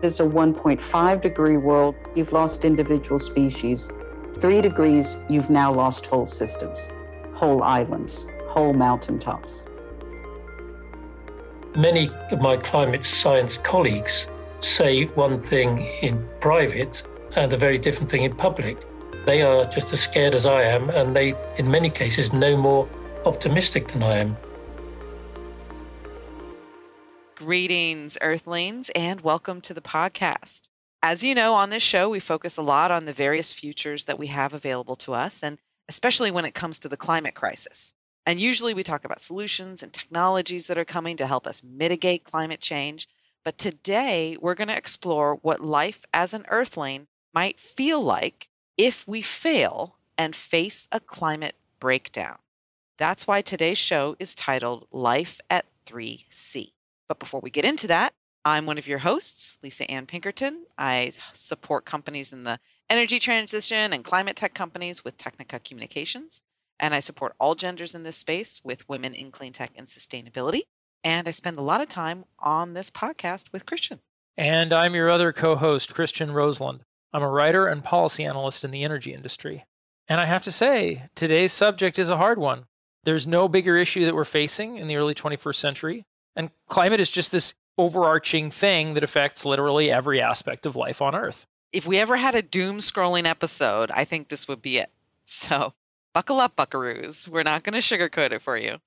There's a 1.5 degree world, you've lost individual species. 3 degrees, you've now lost whole systems, whole islands, whole mountaintops. Many of my climate science colleagues say one thing in private and a very different thing in public. They are just as scared as I am, and they, in many cases, no more optimistic than I am. Greetings, Earthlings, and welcome to the podcast. As you know, on this show, we focus a lot on the various futures that we have available to us, and especially when it comes to the climate crisis. And usually we talk about solutions and technologies that are coming to help us mitigate climate change. But today, we're going to explore what life as an Earthling might feel like if we fail and face a climate breakdown. That's why today's show is titled Life at 3C. But before we get into that, I'm one of your hosts, Lisa Ann Pinkerton. I support companies in the energy transition and climate tech companies with Technica Communications. And I support all genders in this space with women in clean tech and sustainability. And I spend a lot of time on this podcast with Christian. And I'm your other co-host, Christian Roseland. I'm a writer and policy analyst in the energy industry. And I have to say, today's subject is a hard one. There's no bigger issue that we're facing in the early 21st century. And climate is just this overarching thing that affects literally every aspect of life on Earth. If we ever had a doom-scrolling episode, I think this would be it. So buckle up, buckaroos. We're not going to sugarcoat it for you.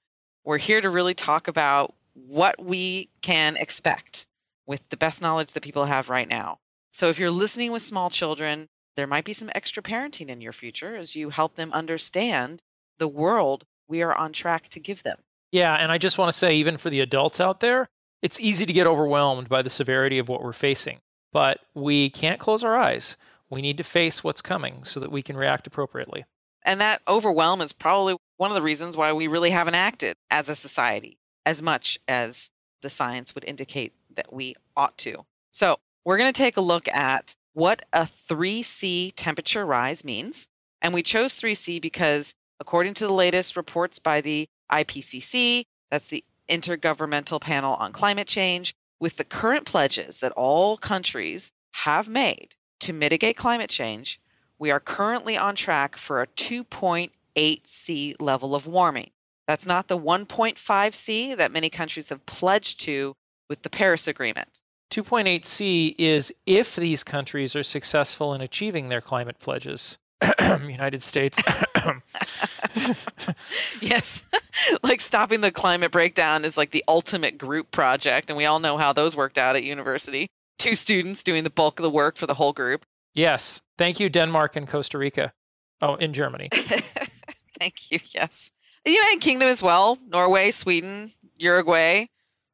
We're here to really talk about what we can expect with the best knowledge that people have right now. So if you're listening with small children, there might be some extra parenting in your future as you help them understand the world we are on track to give them. Yeah, and I just want to say, even for the adults out there, it's easy to get overwhelmed by the severity of what we're facing. But we can't close our eyes. We need to face what's coming so that we can react appropriately. And that overwhelm is probably one of the reasons why we really haven't acted as a society as much as the science would indicate that we ought to. So we're going to take a look at what a 3C temperature rise means. And we chose 3C because according to the latest reports by the IPCC, that's the Intergovernmental Panel on Climate Change, with the current pledges that all countries have made to mitigate climate change, we are currently on track for a 2.8C level of warming. That's not the 1.5C that many countries have pledged to with the Paris Agreement. 2.8C is if these countries are successful in achieving their climate pledges. United States. Yes. Like stopping the climate breakdown is like the ultimate group project. And we all know how those worked out at university. 2 students doing the bulk of the work for the whole group. Yes. Thank you, Denmark and Costa Rica. Oh, in Germany. Thank you. Yes. The United Kingdom as well. Norway, Sweden, Uruguay,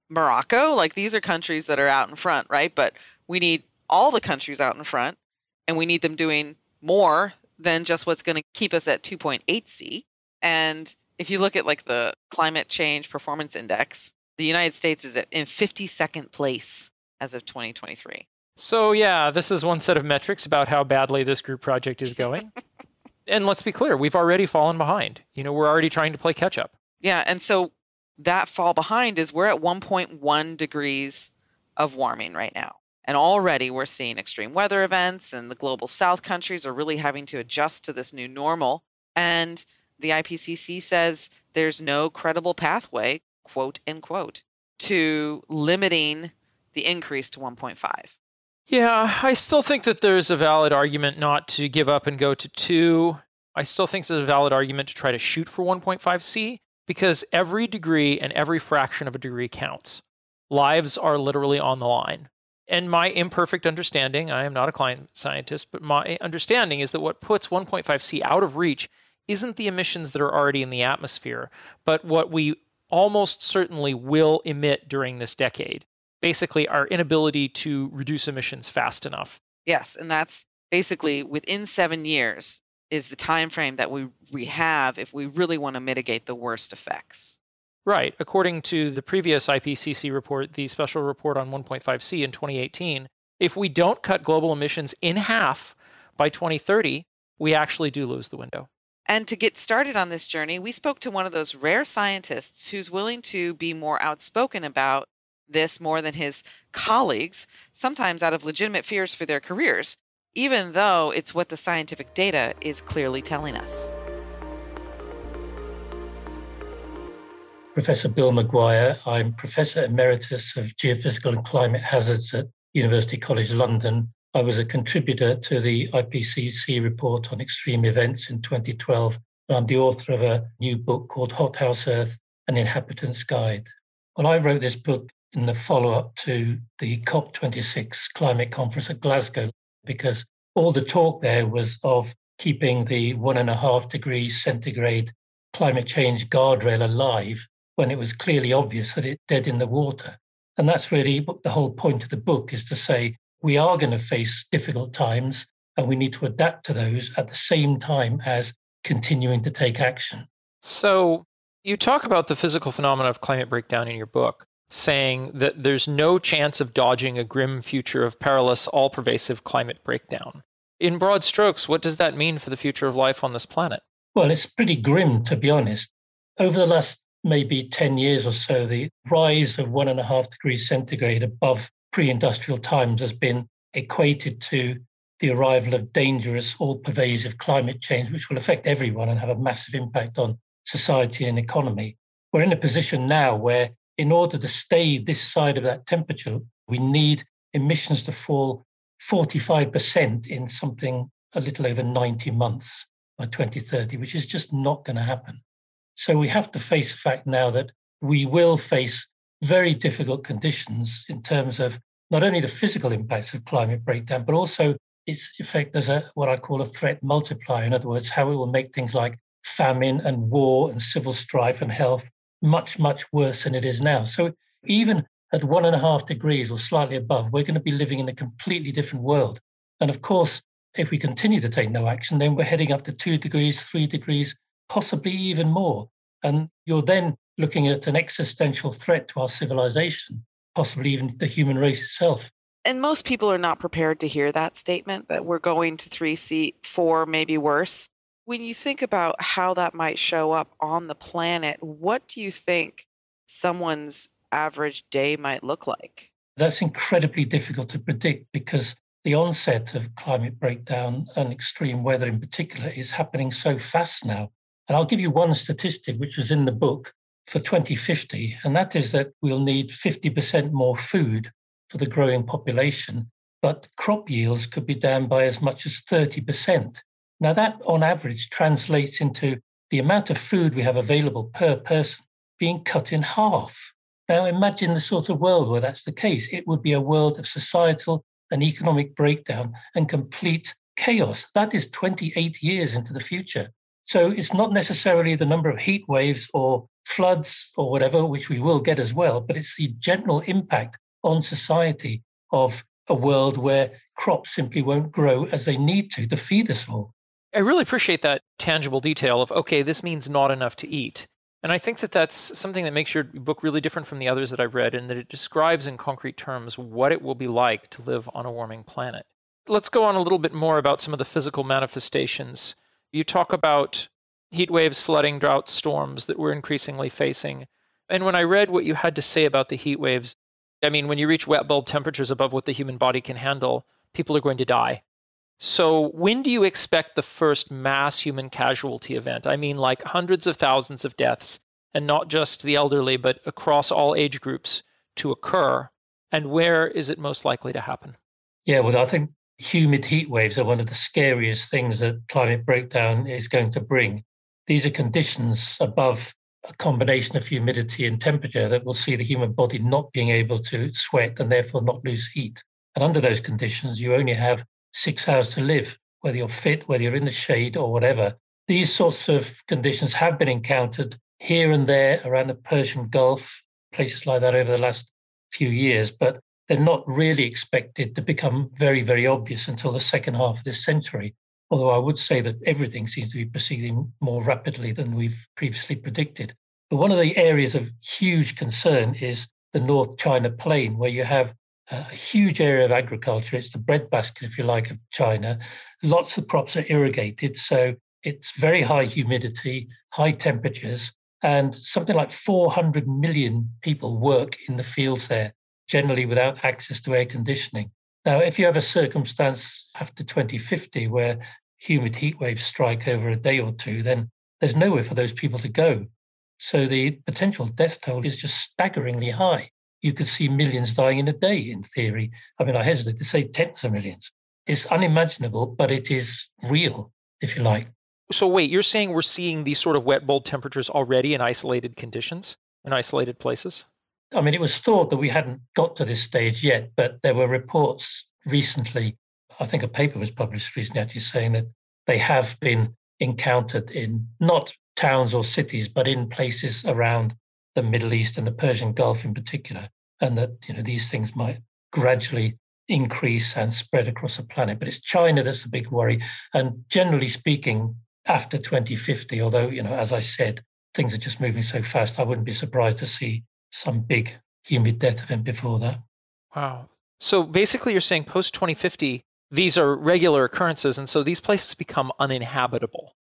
Morocco. Like these are countries that are out in front, right? But we need all the countries out in front. And we need them doing more than just what's going to keep us at 2.8C. And if you look at like the Climate Change Performance Index, the United States is in 52nd place as of 2023. So yeah, this is one set of metrics about how badly this group project is going. And let's be clear, we've already fallen behind. We're already trying to play catch up. Yeah, and so that fall behind is we're at 1.1 degrees of warming right now. And already we're seeing extreme weather events, and the global south countries are really having to adjust to this new normal. And the IPCC says there's no credible pathway, quote unquote, to limiting the increase to 1.5. Yeah, I still think that there's a valid argument not to give up and go to 2. I still think there's a valid argument to try to shoot for 1.5C because every degree and every fraction of a degree counts. Lives are literally on the line. And my imperfect understanding, I am not a climate scientist, but my understanding is that what puts 1.5C out of reach isn't the emissions that are already in the atmosphere, but what we almost certainly will emit during this decade. Basically, our inability to reduce emissions fast enough. Yes, and that's basically within 7 years is the time frame that we have if we really want to mitigate the worst effects. Right. According to the previous IPCC report, the special report on 1.5C in 2018, if we don't cut global emissions in half by 2030, we actually do lose the window. And to get started on this journey, we spoke to one of those rare scientists who's willing to be more outspoken about this more than his colleagues, sometimes out of legitimate fears for their careers, even though it's what the scientific data is clearly telling us. Professor Bill Mcguire. I'm Professor Emeritus of Geophysical and Climate Hazards at University College London. I was a contributor to the IPCC report on extreme events in 2012, and I'm the author of a new book called Hothouse Earth, An Inhabitant's Guide. Well, I wrote this book in the follow-up to the COP26 climate conference at Glasgow, because all the talk there was of keeping the 1.5 degrees centigrade climate change guardrail alive, when it was clearly obvious that it's dead in the water. And that's really what the whole point of the book is, to say we are going to face difficult times and we need to adapt to those at the same time as continuing to take action. So you talk about the physical phenomena of climate breakdown in your book, saying that there's no chance of dodging a grim future of perilous, all-pervasive climate breakdown. In broad strokes, what does that mean for the future of life on this planet? Well, it's pretty grim, to be honest. Over the last maybe 10 years or so, the rise of 1.5 degrees centigrade above pre-industrial times has been equated to the arrival of dangerous, all-pervasive climate change, which will affect everyone and have a massive impact on society and economy. We're in a position now where, in order to stay this side of that temperature, we need emissions to fall 45% in something a little over 90 months by 2030, which is just not going to happen. So we have to face the fact now that we will face very difficult conditions in terms of not only the physical impacts of climate breakdown, but also its effect as what I call a threat multiplier. In other words, how it will make things like famine and war and civil strife and health much, much worse than it is now. So even at 1.5 degrees or slightly above, we're going to be living in a completely different world. And of course, if we continue to take no action, then we're heading up to 2 degrees, 3 degrees, possibly even more. And you're then looking at an existential threat to our civilization, possibly even the human race itself. And most people are not prepared to hear that statement, that we're going to 3C, 4, maybe worse. When you think about how that might show up on the planet, what do you think someone's average day might look like? That's incredibly difficult to predict, because the onset of climate breakdown and extreme weather in particular is happening so fast now. And I'll give you one statistic which was in the book for 2050, and that is that we'll need 50% more food for the growing population, but crop yields could be down by as much as 30%. Now that on average translates into the amount of food we have available per person being cut in half. Now imagine the sort of world where that's the case. It would be a world of societal and economic breakdown and complete chaos. That is 28 years into the future. So it's not necessarily the number of heat waves or floods or whatever, which we will get as well, but it's the general impact on society of a world where crops simply won't grow as they need to feed us all. I really appreciate that tangible detail of, okay, this means not enough to eat. And I think that that's something that makes your book really different from the others that I've read, in that it describes in concrete terms what it will be like to live on a warming planet. Let's go on a little bit more about some of the physical manifestations. You talk about heat waves, flooding, droughts, storms that we're increasingly facing. And when I read what you had to say about the heat waves, I mean, when you reach wet bulb temperatures above what the human body can handle, people are going to die. So when do you expect the first mass human casualty event? I mean, like hundreds of thousands of deaths, and not just the elderly, but across all age groups, to occur? And where is it most likely to happen? Yeah, well, I think humid heat waves are one of the scariest things that climate breakdown is going to bring. These are conditions above a combination of humidity and temperature that will see the human body not being able to sweat and therefore not lose heat. And under those conditions, you only have 6 hours to live, whether you're fit, whether you're in the shade or whatever. These sorts of conditions have been encountered here and there around the Persian Gulf, places like that over the last few years, but they're not really expected to become very, very obvious until the second half of this century. Although I would say that everything seems to be proceeding more rapidly than we've previously predicted. But one of the areas of huge concern is the North China Plain, where you have a huge area of agriculture. It's the breadbasket, if you like, of China. Lots of crops are irrigated, so it's very high humidity, high temperatures, and something like 400 million people work in the fields there. generally without access to air conditioning. Now, if you have a circumstance after 2050 where humid heat waves strike over a day or two, then there's nowhere for those people to go. So the potential death toll is just staggeringly high. You could see millions dying in a day, in theory. I mean, I hesitate to say tens of millions. It's unimaginable, but it is real, if you like. So wait, you're saying we're seeing these sort of wet bulb temperatures already in isolated conditions, in isolated places? I mean, it was thought that we hadn't got to this stage yet, but there were reports recently, I think a paper was published recently actually saying that they have been encountered in not towns or cities, but in places around the Middle East and the Persian Gulf in particular, and that these things might gradually increase and spread across the planet. But it's China that's the big worry. And generally speaking, after 2050, although, as I said, things are just moving so fast, I wouldn't be surprised to see some big humid death event before that. Wow. So basically you're saying post 2050, these are regular occurrences, and so these places become uninhabitable.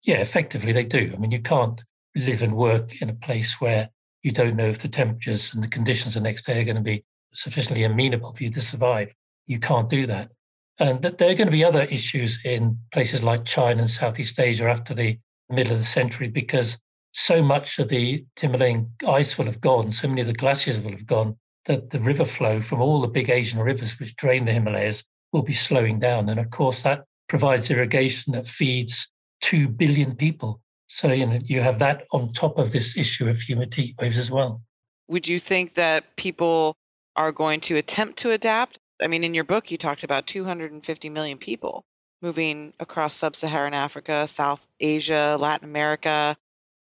Yeah, effectively they do. I mean, you can't live and work in a place where you don't know if the temperatures and the conditions the next day are going to be sufficiently amenable for you to survive. You can't do that. And that there are going to be other issues in places like China and Southeast Asia after the middle of the century, because so much of the Himalayan ice will have gone, so many of the glaciers will have gone, that the river flow from all the big Asian rivers which drain the Himalayas will be slowing down. And of course, that provides irrigation that feeds 2 billion people. So, you have that on top of this issue of humid heat waves as well. Would you think that people are going to attempt to adapt? I mean, in your book, you talked about 250 million people moving across sub-Saharan Africa, South Asia, Latin America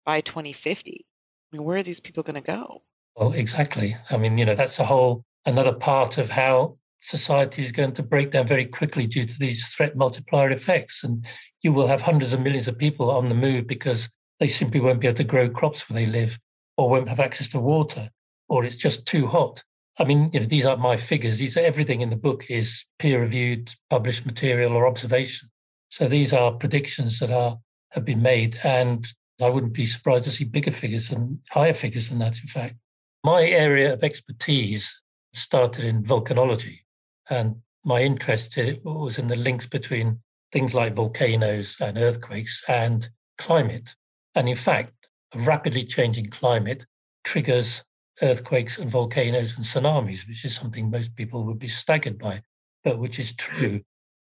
by 2050. I mean, where are these people going to go? Well, exactly. I mean, that's another part of how society is going to break down very quickly due to these threat multiplier effects. And you will have hundreds of millions of people on the move because they simply won't be able to grow crops where they live, or won't have access to water, or it's just too hot. I mean, these aren't my figures. Everything in the book is peer-reviewed, published material or observation. So these are predictions that have been made, and I wouldn't be surprised to see bigger figures and higher figures than that, in fact. My area of expertise started in volcanology, and my interest was in the links between things like volcanoes and earthquakes and climate. And in fact, a rapidly changing climate triggers earthquakes and volcanoes and tsunamis, which is something most people would be staggered by, but which is true.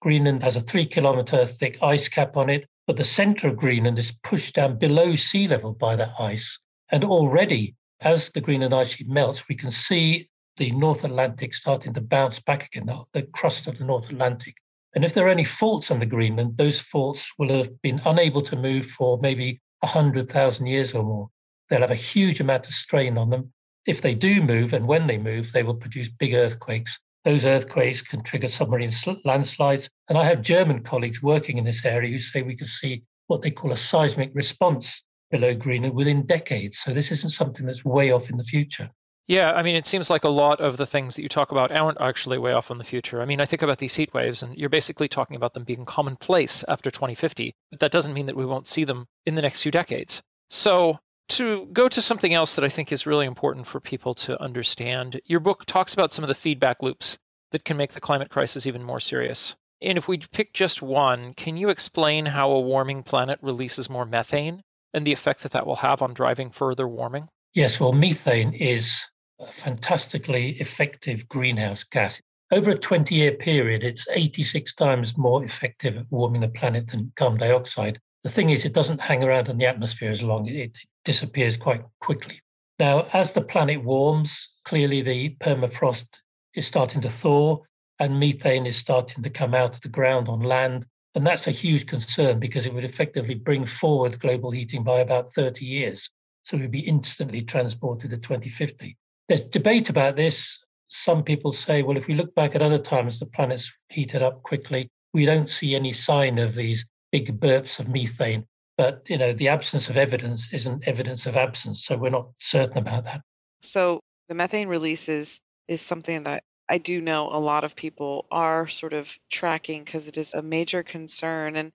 Greenland has a 3-kilometer thick ice cap on it, but the center of Greenland is pushed down below sea level by that ice. And already, as the Greenland ice sheet melts, we can see the North Atlantic starting to bounce back again, the crust of the North Atlantic. And if there are any faults on the Greenland, those faults will have been unable to move for maybe 100,000 years or more. They'll have a huge amount of strain on them. If they do move, and when they move, they will produce big earthquakes. Those earthquakes can trigger submarine landslides. And I have German colleagues working in this area who say we can see what they call a seismic response below Greenland within decades. So this isn't something that's way off in the future. Yeah, I mean, it seems like a lot of the things that you talk about aren't actually way off in the future. I mean, I think about these heat waves, and you're basically talking about them being commonplace after 2050. But that doesn't mean that we won't see them in the next few decades. So to go to something else that I think is really important for people to understand, your book talks about some of the feedback loops that can make the climate crisis even more serious. And if we pick just one, can you explain how a warming planet releases more methane and the effect that will have on driving further warming? Yes, well, methane is a fantastically effective greenhouse gas. Over a 20-year period, it's 86 times more effective at warming the planet than carbon dioxide. The thing is, it doesn't hang around in the atmosphere as long. It disappears quite quickly. Now, as the planet warms, clearly the permafrost is starting to thaw and methane is starting to come out of the ground on land. And that's a huge concern because it would effectively bring forward global heating by about 30 years. So we'd be instantly transported to 2050. There's debate about this. Some people say, well, if we look back at other times the planet's heated up quickly, we don't see any sign of these big burps of methane. But, the absence of evidence isn't evidence of absence. So we're not certain about that. So the methane releases is something that I do know a lot of people are sort of tracking because it is a major concern. And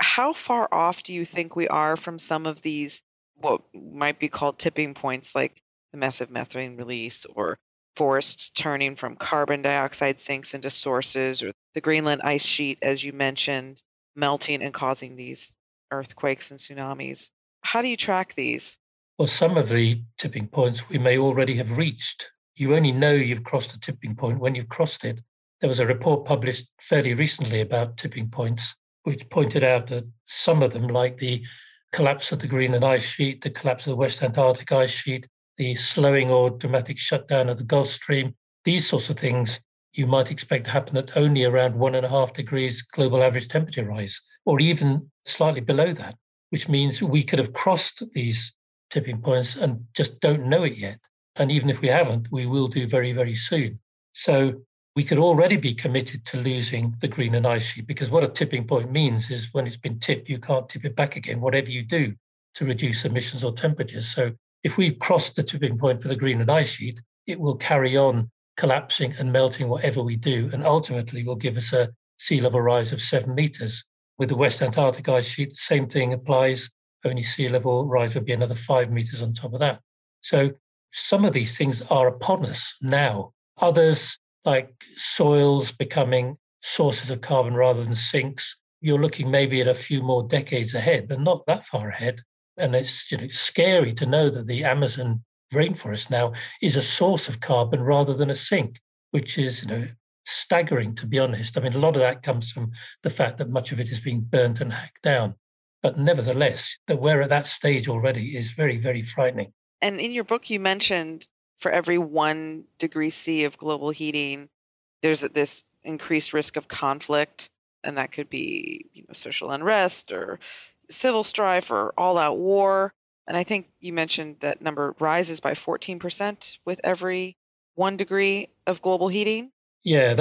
how far off do you think we are from some of these, what might be called tipping points, like the massive methane release or forests turning from carbon dioxide sinks into sources, or the Greenland ice sheet, as you mentioned, melting and causing these earthquakes and tsunamis. How do you track these? Well, some of the tipping points we may already have reached. You only know you've crossed a tipping point when you've crossed it. There was a report published fairly recently about tipping points, which pointed out that some of them, like the collapse of the Greenland ice sheet, the collapse of the West Antarctic ice sheet, the slowing or dramatic shutdown of the Gulf Stream, these sorts of things you might expect to happen at only around 1.5 degrees global average temperature rise, or even slightly below that, which means we could have crossed these tipping points and just don't know it yet. And even if we haven't, we will do very, very soon. So we could already be committed to losing the Greenland ice sheet, because what a tipping point means is when it's been tipped, you can't tip it back again, whatever you do to reduce emissions or temperatures. So if we've crossed the tipping point for the Greenland ice sheet, it will carry on collapsing and melting whatever we do, and ultimately will give us a sea level rise of 7 meters. With the West Antarctic ice sheet, the same thing applies, only sea level rise would be another 5 meters on top of that. So some of these things are upon us now. Others, like soils becoming sources of carbon rather than sinks, you're looking maybe at a few more decades ahead, but not that far ahead. And it's scary to know that the Amazon rainforest now is a source of carbon rather than a sink, which is staggering, to be honest. I mean, a lot of that comes from the fact that much of it is being burnt and hacked down. But nevertheless, that we're at that stage already is very, very frightening. And in your book, you mentioned for every 1 degree C of global heating, there's this increased risk of conflict. And that could be social unrest or civil strife or all-out war. And I think you mentioned that number rises by 14% with every 1 degree of global heating. Yeah,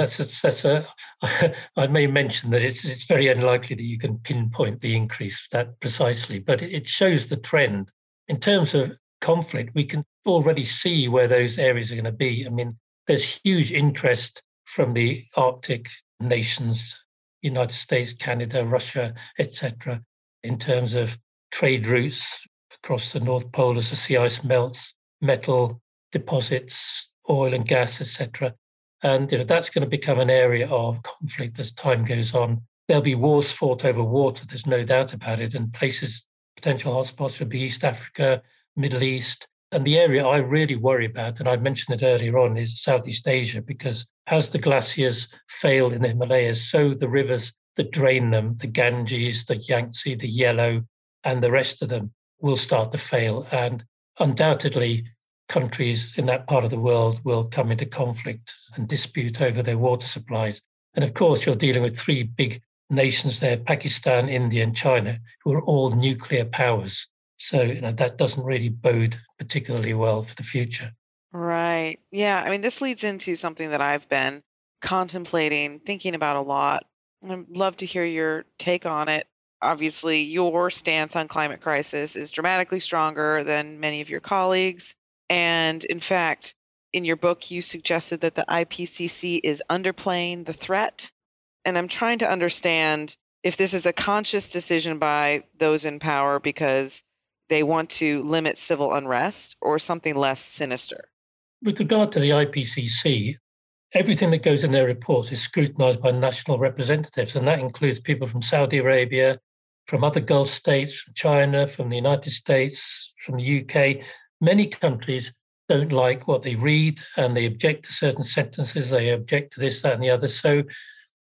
I may mention that it's very unlikely that you can pinpoint the increase that precisely, but it shows the trend. In terms of conflict, we can already see where those areas are going to be. I mean, there's huge interest from the Arctic nations, United States, Canada, Russia, etc., in terms of trade routes across the North Pole as the sea ice melts, metal deposits, oil and gas, etc. And that's going to become an area of conflict as time goes on. There'll be wars fought over water, there's no doubt about it, and potential hotspots would be East Africa, Middle East. And the area I really worry about, and I mentioned it earlier on, is Southeast Asia, because as the glaciers fail in the Himalayas, so the rivers that drain them, the Ganges, the Yangtze, the Yellow, and the rest of them will start to fail. And undoubtedly, countries in that part of the world will come into conflict and dispute over their water supplies. And of course, you're dealing with 3 big nations there, Pakistan, India, and China, who are all nuclear powers. So that doesn't really bode particularly well for the future. Right. Yeah. I mean, this leads into something that I've been contemplating, thinking about a lot. I'd love to hear your take on it. Obviously, your stance on climate crisis is dramatically stronger than many of your colleagues. And in fact, in your book, you suggested that the IPCC is underplaying the threat. And I'm trying to understand if this is a conscious decision by those in power because they want to limit civil unrest or something less sinister. With regard to the IPCC, everything that goes in their report is scrutinized by national representatives, and that includes people from Saudi Arabia, from other Gulf states, from China, from the United States, from the UK. Many countries don't like what they read and they object to certain sentences, they object to this, that, and the other. So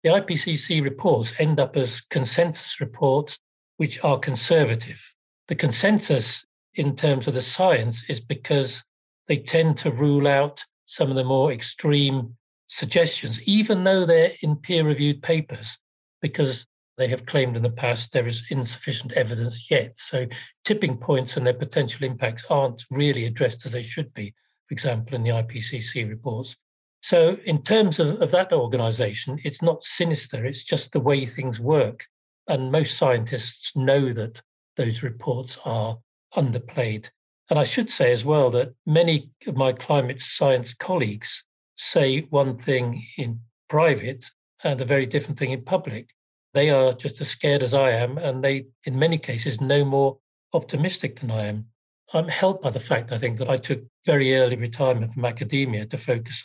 the IPCC reports end up as consensus reports, which are conservative. The consensus in terms of the science is because they tend to rule out some of the more extreme suggestions, even though they're in peer-reviewed papers, because they have claimed in the past there is insufficient evidence yet. So tipping points and their potential impacts aren't really addressed as they should be, for example, in the IPCC reports. So in terms of that organisation, it's not sinister, it's just the way things work. And most scientists know that those reports are underplayed. And I should say as well that many of my climate science colleagues say one thing in private and a very different thing in public. They are just as scared as I am, and they, in many cases, no more optimistic than I am. I'm helped by the fact, I think, that I took very early retirement from academia to focus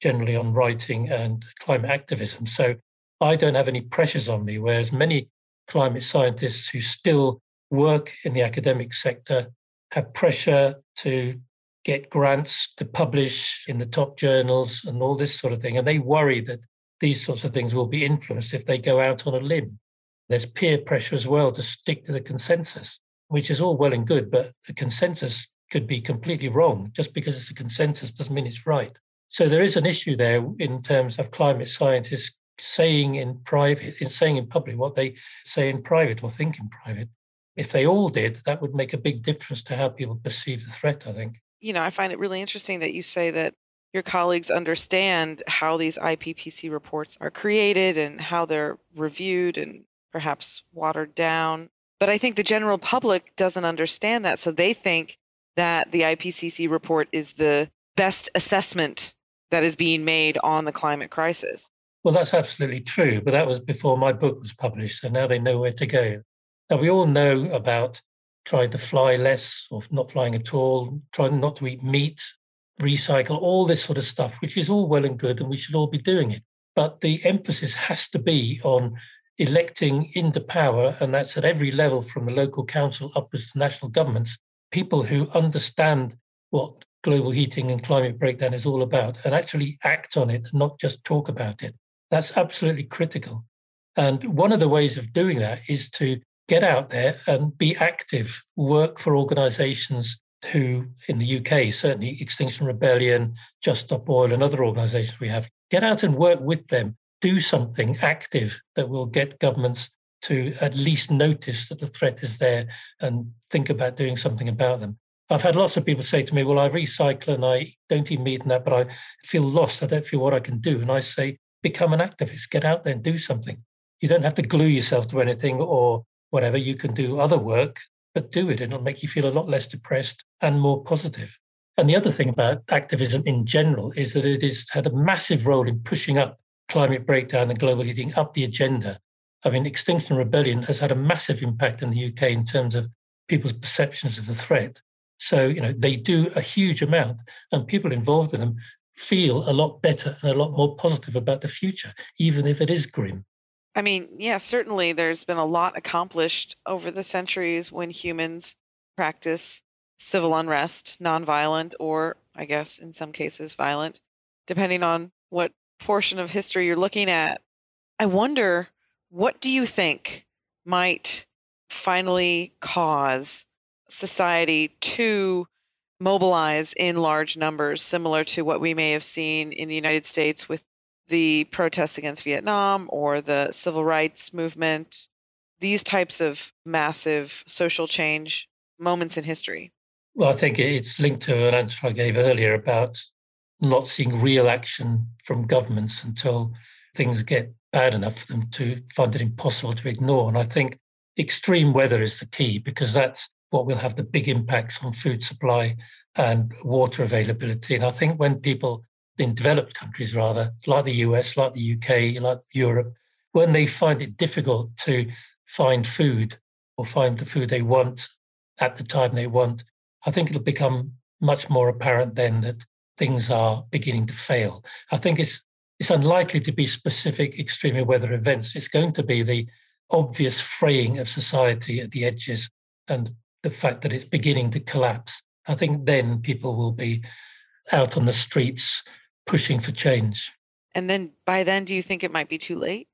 generally on writing and climate activism. So I don't have any pressures on me, whereas many climate scientists who still work in the academic sector have pressure to get grants to publish in the top journals and all this sort of thing. And they worry that these sorts of things will be influenced if they go out on a limb. There's peer pressure as well to stick to the consensus, which is all well and good, but the consensus could be completely wrong. Just because it's a consensus doesn't mean it's right. So there is an issue there in terms of climate scientists saying in public what they say in private or think in private. If they all did, that would make a big difference to how people perceive the threat, I think. I find it really interesting that you say that your colleagues understand how these IPCC reports are created and how they're reviewed and perhaps watered down. But I think the general public doesn't understand that. So they think that the IPCC report is the best assessment that is being made on the climate crisis. Well, that's absolutely true. But that was before my book was published. So now they know where to go. Now, we all know about trying to fly less or not flying at all, trying not to eat meat, recycle, all this sort of stuff, which is all well and good, and we should all be doing it. But the emphasis has to be on electing into power, and that's at every level from the local council upwards to national governments, people who understand what global heating and climate breakdown is all about and actually act on it, not just talk about it. That's absolutely critical. And one of the ways of doing that is to get out there and be active, work for organisations who, in the UK, certainly Extinction Rebellion, Just Stop Oil and other organisations we have, get out and work with them, do something active that will get governments to at least notice that the threat is there and think about doing something about them. I've had lots of people say to me, well, I recycle and I don't eat meat and that, but I feel lost. I don't feel what I can do. And I say, become an activist, get out there and do something. You don't have to glue yourself to anything or whatever. You can do other work, but do it. It'll make you feel a lot less depressed and more positive. And the other thing about activism in general is that it has had a massive role in pushing up climate breakdown and global heating up the agenda. I mean, Extinction Rebellion has had a massive impact in the UK in terms of people's perceptions of the threat. So, they do a huge amount, and people involved in them feel a lot better and a lot more positive about the future, even if it is grim. I mean, yeah, certainly there's been a lot accomplished over the centuries when humans practice civil unrest, nonviolent, or I guess in some cases violent, depending on what portion of history you're looking at. I wonder, what do you think might finally cause society to mobilize in large numbers, similar to what we may have seen in the United States with the protests against Vietnam or the civil rights movement, these types of massive social change moments in history? Well, I think it's linked to an answer I gave earlier about not seeing real action from governments until things get bad enough for them to find it impossible to ignore. And I think extreme weather is the key, because that's what will have the big impacts on food supply and water availability. And I think when people in developed countries, rather, like the US, like the UK, like Europe, when they find it difficult to find food or find the food they want at the time they want, I think it'll become much more apparent then that things are beginning to fail. I think it's unlikely to be specific extreme weather events. It's going to be the obvious fraying of society at the edges and the fact that it's beginning to collapse. I think then people will be out on the streets pushing for change. And then by then, do you think it might be too late?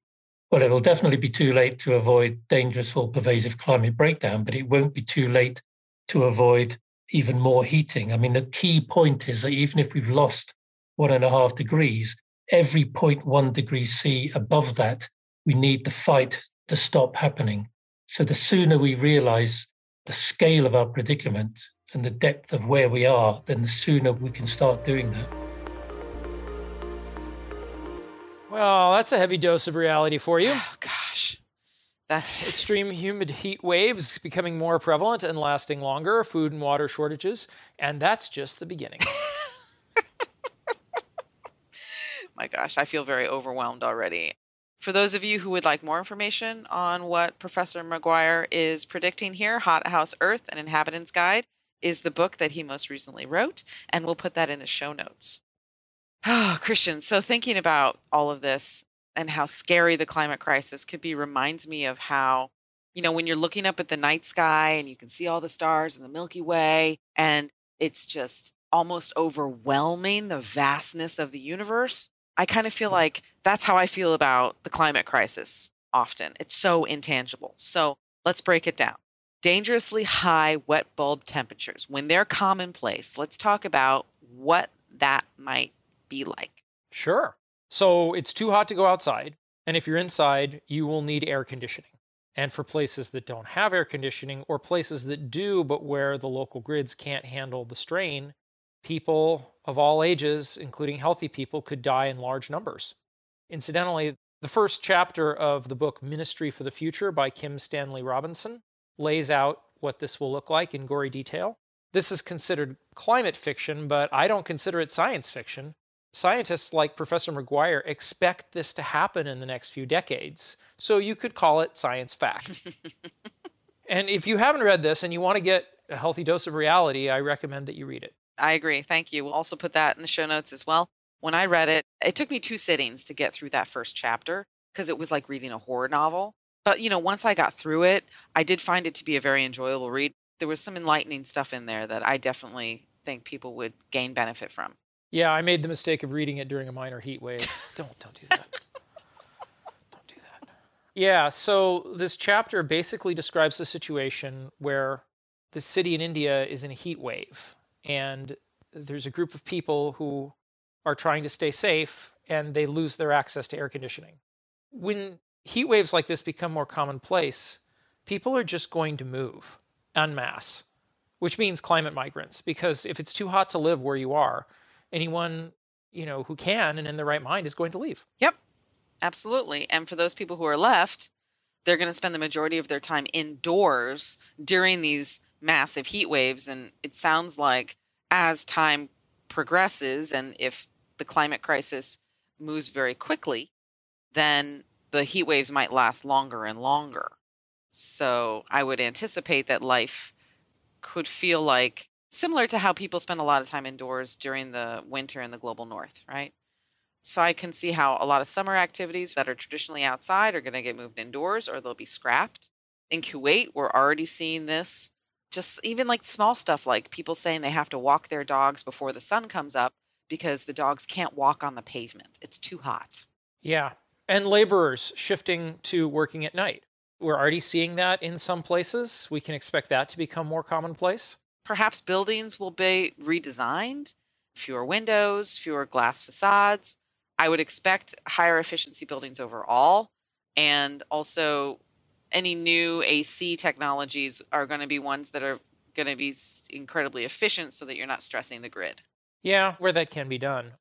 Well, it will definitely be too late to avoid dangerous or pervasive climate breakdown, but it won't be too late to avoid even more heating. I mean, the key point is that even if we've lost 1.5 degrees, every 0.1 degrees C above that, we need the fight to stop happening. So the sooner we realize the scale of our predicament and the depth of where we are, then the sooner we can start doing that. Well, that's a heavy dose of reality for you. Oh, gosh. That's just... Extreme humid heat waves becoming more prevalent and lasting longer, food and water shortages, and that's just the beginning. My gosh, I feel very overwhelmed already. For those of you who would like more information on what Professor Mcguire is predicting here, Hothouse Earth, an Inhabitant's Guide, is the book that he most recently wrote, and we'll put that in the show notes. Oh, Christian, so thinking about all of this and how scary the climate crisis could be reminds me of how, when you're looking up at the night sky and you can see all the stars in the Milky Way, and it's just almost overwhelming, the vastness of the universe. I kind of feel like that's how I feel about the climate crisis often. It's so intangible. So let's break it down. Dangerously high wet bulb temperatures, when they're commonplace, let's talk about what that might be like. Sure. So it's too hot to go outside. And if you're inside, you will need air conditioning. And for places that don't have air conditioning, or places that do, but where the local grids can't handle the strain, people of all ages, including healthy people, could die in large numbers. Incidentally, the first chapter of the book Ministry for the Future by Kim Stanley Robinson lays out what this will look like in gory detail. This is considered climate fiction, but I don't consider it science fiction. Scientists like Professor Mcguire expect this to happen in the next few decades, so you could call it science fact. And if you haven't read this and you want to get a healthy dose of reality, I recommend that you read it. I agree. Thank you. We'll also put that in the show notes as well. When I read it, it took me 2 sittings to get through that first chapter because it was like reading a horror novel. But, once I got through it, I did find it to be a very enjoyable read. There was some enlightening stuff in there that I definitely think people would gain benefit from. Yeah, I made the mistake of reading it during a minor heat wave. Don't do that. Don't do that. Yeah, so this chapter basically describes a situation where the city in India is in a heat wave, and there's a group of people who are trying to stay safe, and they lose their access to air conditioning. When heat waves like this become more commonplace, people are just going to move en masse, which means climate migrants, because if it's too hot to live where you are, anyone, who can and in the right mind is going to leave. Yep, absolutely. And for those people who are left, they're going to spend the majority of their time indoors during these massive heat waves. And it sounds like as time progresses, and if the climate crisis moves very quickly, then the heat waves might last longer and longer. So I would anticipate that life could feel like similar to how people spend a lot of time indoors during the winter in the global north, right? So I can see how a lot of summer activities that are traditionally outside are going to get moved indoors or they'll be scrapped. In Kuwait, we're already seeing this. Just even like small stuff like people saying they have to walk their dogs before the sun comes up because the dogs can't walk on the pavement. It's too hot. Yeah. And laborers shifting to working at night. We're already seeing that in some places. We can expect that to become more commonplace. Perhaps buildings will be redesigned, fewer windows, fewer glass facades. I would expect higher efficiency buildings overall. And also any new AC technologies are going to be ones that are going to be incredibly efficient so that you're not stressing the grid. Yeah, where that can be done.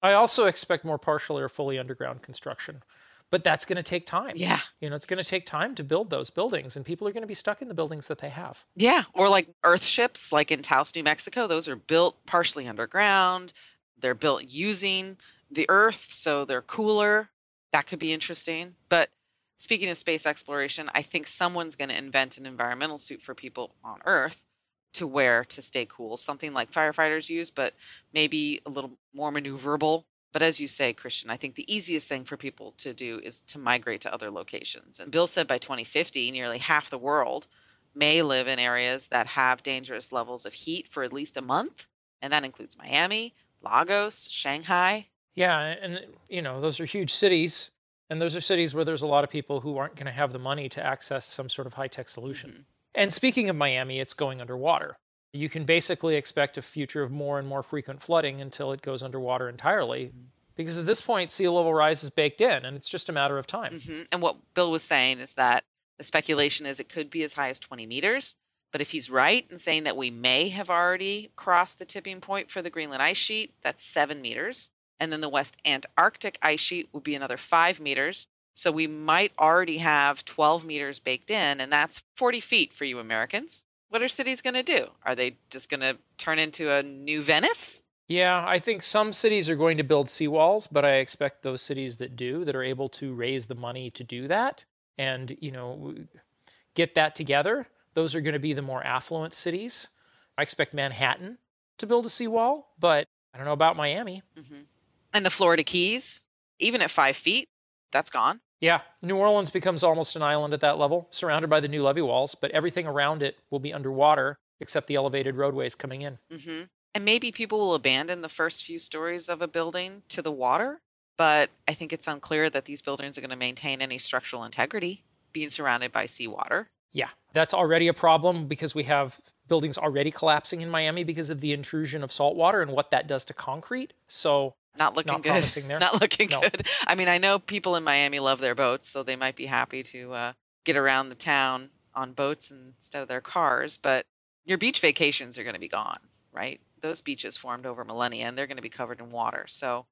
I also expect more partially or fully underground construction. But that's going to take time. Yeah. It's going to take time to build those buildings, and people are going to be stuck in the buildings that they have. Yeah. Or like Earth ships, like in Taos, New Mexico, those are built partially underground. They're built using the Earth, so they're cooler. That could be interesting. But speaking of space exploration, I think someone's going to invent an environmental suit for people on Earth to wear to stay cool. Something like firefighters use, but maybe a little more maneuverable. But as you say, Christian, I think the easiest thing for people to do is to migrate to other locations. And Bill said by 2050, nearly half the world may live in areas that have dangerous levels of heat for at least a month. And that includes Miami, Lagos, Shanghai. Yeah, and, those are huge cities. And those are cities where there's a lot of people who aren't going to have the money to access some sort of high-tech solution. Mm-hmm. And speaking of Miami, it's going underwater. You can basically expect a future of more and more frequent flooding until it goes underwater entirely. Mm-hmm. Because at this point, sea level rise is baked in, and it's just a matter of time. Mm-hmm. And what Bill was saying is that the speculation is it could be as high as 20 meters. But if he's right in saying that we may have already crossed the tipping point for the Greenland ice sheet, that's 7 meters. And then the West Antarctic ice sheet would be another 5 meters. So we might already have 12 meters baked in, and that's 40 feet for you Americans. What are cities going to do? Are they just going to turn into a new Venice? Yeah, I think some cities are going to build seawalls, but I expect those cities that are able to raise the money to do that and, get that together, those are going to be the more affluent cities. I expect Manhattan to build a seawall, but I don't know about Miami. Mm-hmm. And the Florida Keys, even at 5 feet, that's gone. Yeah, New Orleans becomes almost an island at that level, surrounded by the new levee walls, but everything around it will be underwater except the elevated roadways coming in. Mm-hmm. And maybe people will abandon the first few stories of a building to the water, but I think it's unclear that these buildings are going to maintain any structural integrity being surrounded by seawater. Yeah, that's already a problem because we have buildings already collapsing in Miami because of the intrusion of salt water and what that does to concrete. So not looking good. Promising there. Not looking good. I mean, I know people in Miami love their boats, so they might be happy to get around the town on boats instead of their cars, but your beach vacations are going to be gone, right? Those beaches formed over millennia, and they're going to be covered in water. So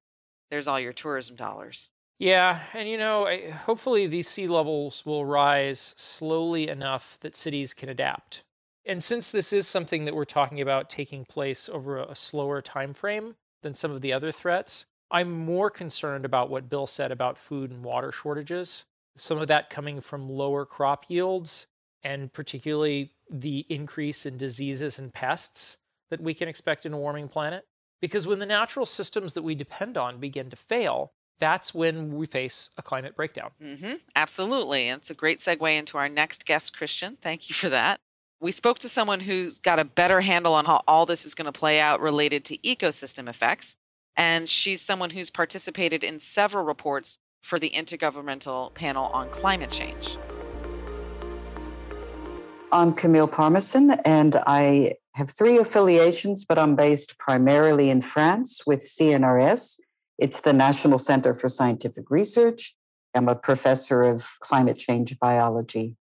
there's all your tourism dollars. Yeah, and hopefully these sea levels will rise slowly enough that cities can adapt. And since this is something that we're talking about taking place over a slower time frame than some of the other threats, I'm more concerned about what Bill said about food and water shortages. Some of that coming from lower crop yields, and particularly the increase in diseases and pests that we can expect in a warming planet. Because when the natural systems that we depend on begin to fail, that's when we face a climate breakdown. Mm-hmm. Absolutely. And it's a great segue into our next guest, Christian. Thank you for that. We spoke to someone who's got a better handle on how all this is going to play out related to ecosystem effects. And she's someone who's participated in several reports for the Intergovernmental Panel on Climate Change. I'm Camille Paramsean, and I have 3 affiliations, but I'm based primarily in France with CNRS. It's the National Center for Scientific Research. I'm a professor of climate change biology.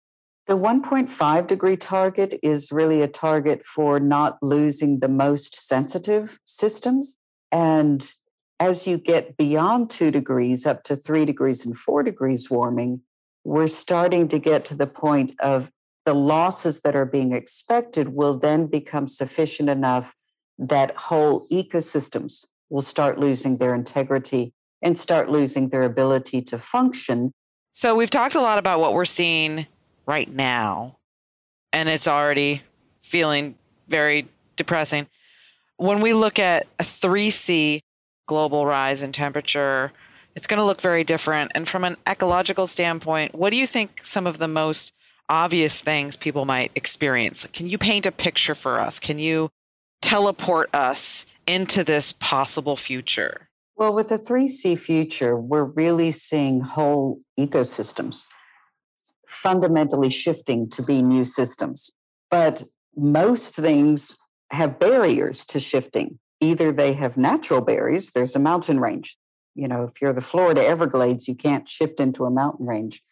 The 1.5 degree target is really a target for not losing the most sensitive systems. And as you get beyond 2 degrees, up to 3 degrees and 4 degrees warming, we're starting to get to the point of the losses that are being expected will then become sufficient enough that whole ecosystems will start losing their integrity and start losing their ability to function. So we've talked a lot about what we're seeing right now, and it's already feeling very depressing. When we look at a 3C global rise in temperature, it's going to look very different. And from an ecological standpoint, what do you think some of the most obvious things people might experience? Can you paint a picture for us? Can you teleport us into this possible future? Well, with the 3C future, we're really seeing whole ecosystems fundamentally shifting to be new systems. But most things have barriers to shifting. Either they have natural barriers, there's a mountain range. If you're the Florida Everglades, you can't shift into a mountain range.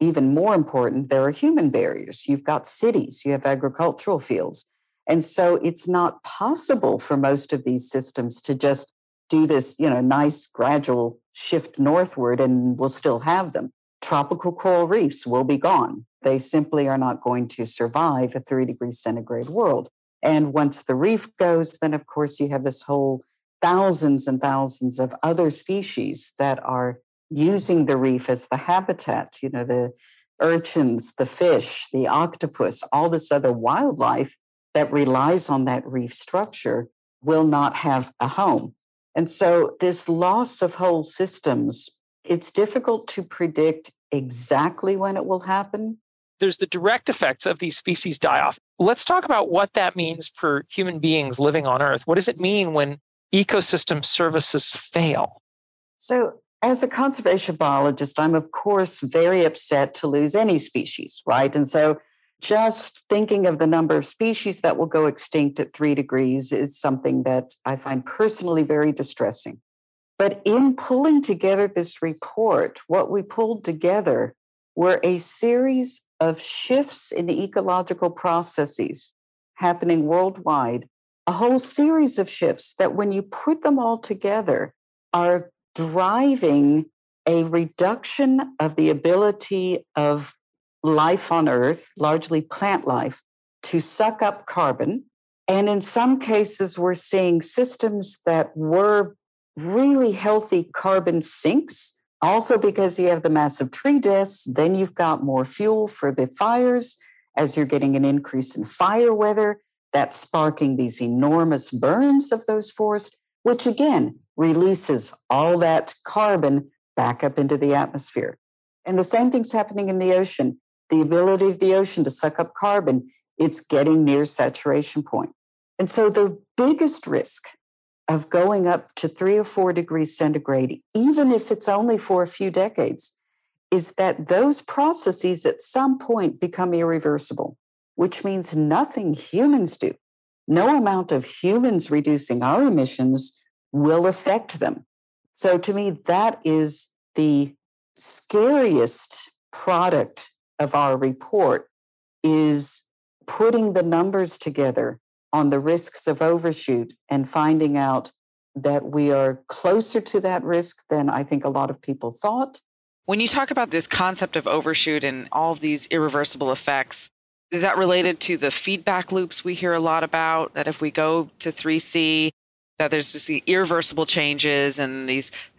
Even more important, there are human barriers. You've got cities, you have agricultural fields. And so it's not possible for most of these systems to just do this, nice gradual shift northward and we'll still have them. Tropical coral reefs will be gone. They simply are not going to survive a 3 degrees centigrade world. And once the reef goes, then of course you have this whole thousands and thousands of other species that are using the reef as the habitat, the urchins, the fish, the octopus, all this other wildlife that relies on that reef structure will not have a home. And so this loss of whole systems, it's difficult to predict exactly when it will happen. There's the direct effects of these species die off. Let's talk about what that means for human beings living on Earth. What does it mean when ecosystem services fail? So as a conservation biologist, I'm of course very upset to lose any species, right? And so just thinking of the number of species that will go extinct at 3 degrees is something that I find personally very distressing. But in pulling together this report, what we pulled together were a series of shifts in the ecological processes happening worldwide, a whole series of shifts that when you put them all together are driving a reduction of the ability of life on Earth, largely plant life, to suck up carbon. And in some cases, we're seeing systems that were really healthy carbon sinks. Also, because you have the massive tree deaths, then you've got more fuel for the fires as you're getting an increase in fire weather. that's sparking these enormous burns of those forests, which again releases all that carbon back up into the atmosphere. And the same thing's happening in the ocean. The ability of the ocean to suck up carbon, it's getting near saturation point. And so the biggest risk of going up to 3 or 4 degrees centigrade, even if it's only for a few decades, is that those processes at some point become irreversible, which means nothing humans do, no amount of humans reducing our emissions will affect them. So to me, that is the scariest product of our report, is putting the numbers together on the risks of overshoot and finding out that we are closer to that risk than I think a lot of people thought. When you talk about this concept of overshoot and all of these irreversible effects, is that related to the feedback loops we hear a lot about, that if we go to 3C, that there's just the irreversible changes and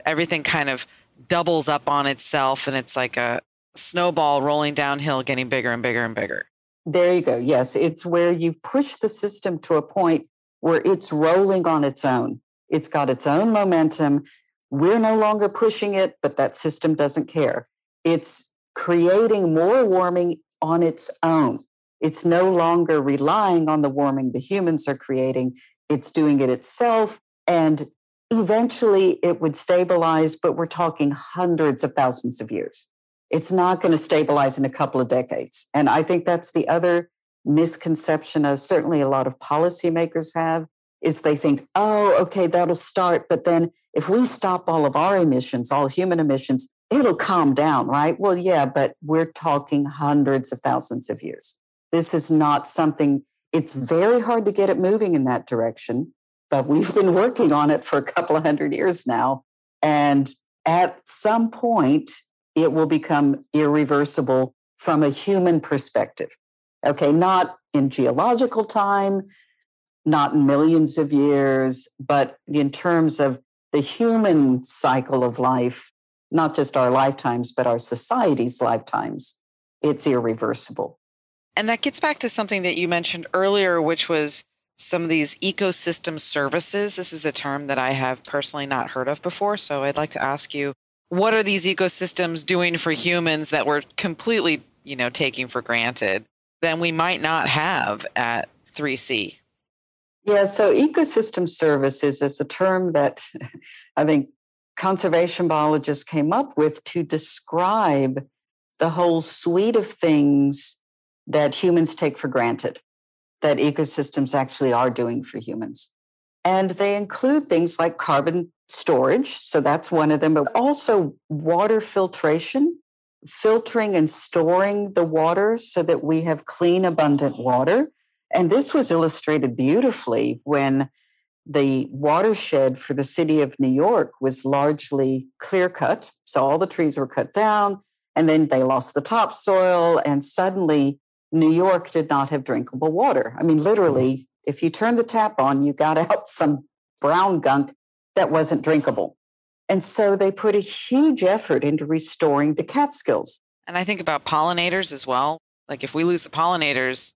everything kind of doubles up on itself and it's like a snowball rolling downhill, getting bigger and bigger and bigger? There you go. Yes, it's where you've pushed the system to a point where it's rolling on its own. It's got its own momentum. We're no longer pushing it, but that system doesn't care. It's creating more warming on its own. It's no longer relying on the warming the humans are creating. It's doing it itself. And eventually it would stabilize, but we're talking hundreds of thousands of years. It's not going to stabilize in a couple of decades. And I think that's the other misconception of certainly a lot of policymakers have, is they think, oh, okay, that'll start. But then if we stop all of our emissions, all human emissions, it'll calm down, right? Well, yeah, but we're talking hundreds of thousands of years. This is not something, it's very hard to get it moving in that direction, but we've been working on it for a couple of hundred years now. And at some point, it will become irreversible from a human perspective. Okay, not in geological time, not in millions of years, but in terms of the human cycle of life, not just our lifetimes, but our society's lifetimes, it's irreversible. And that gets back to something that you mentioned earlier, which was some of these ecosystem services. This is a term that I have personally not heard of before. So I'd like to ask you, what are these ecosystems doing for humans that we're completely, taking for granted that we might not have at 3C? Yeah, so ecosystem services is a term that I think conservation biologists came up with to describe the whole suite of things that humans take for granted, that ecosystems actually are doing for humans. And they include things like carbon storage, so that's one of them, but also water filtration, filtering and storing the water so that we have clean, abundant water. And this was illustrated beautifully when the watershed for the city of New York was largely clear cut. So all the trees were cut down, and then they lost the topsoil, and suddenly New York did not have drinkable water. I mean, literally, if you turned the tap on, you got out some brown gunk that wasn't drinkable. And so they put a huge effort into restoring the Catskills. And I think about pollinators as well. Like if we lose the pollinators,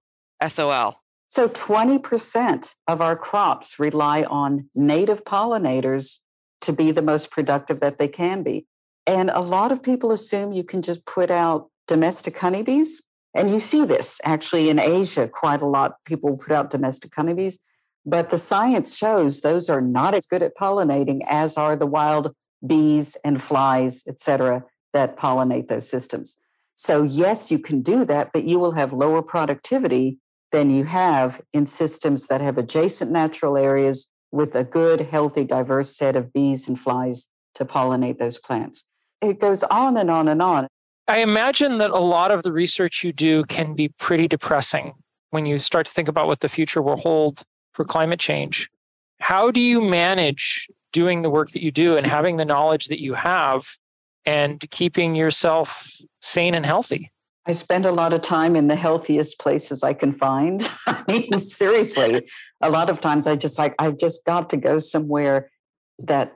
SOL. So 20% of our crops rely on native pollinators to be the most productive that they can be. And a lot of people assume you can just put out domestic honeybees. And you see this actually in Asia quite a lot. People put out domestic honeybees, but the science shows those are not as good at pollinating as are the wild bees and flies, et cetera, that pollinate those systems. So yes, you can do that, but you will have lower productivity than you have in systems that have adjacent natural areas with a good, healthy, diverse set of bees and flies to pollinate those plants. It goes on and on and on. I imagine that a lot of the research you do can be pretty depressing when you start to think about what the future will hold for climate change. How do you manage doing the work that you do and having the knowledge that you have and keeping yourself sane and healthy? I spend a lot of time in the healthiest places I can find. I mean, seriously, a lot of times I've just got to go somewhere that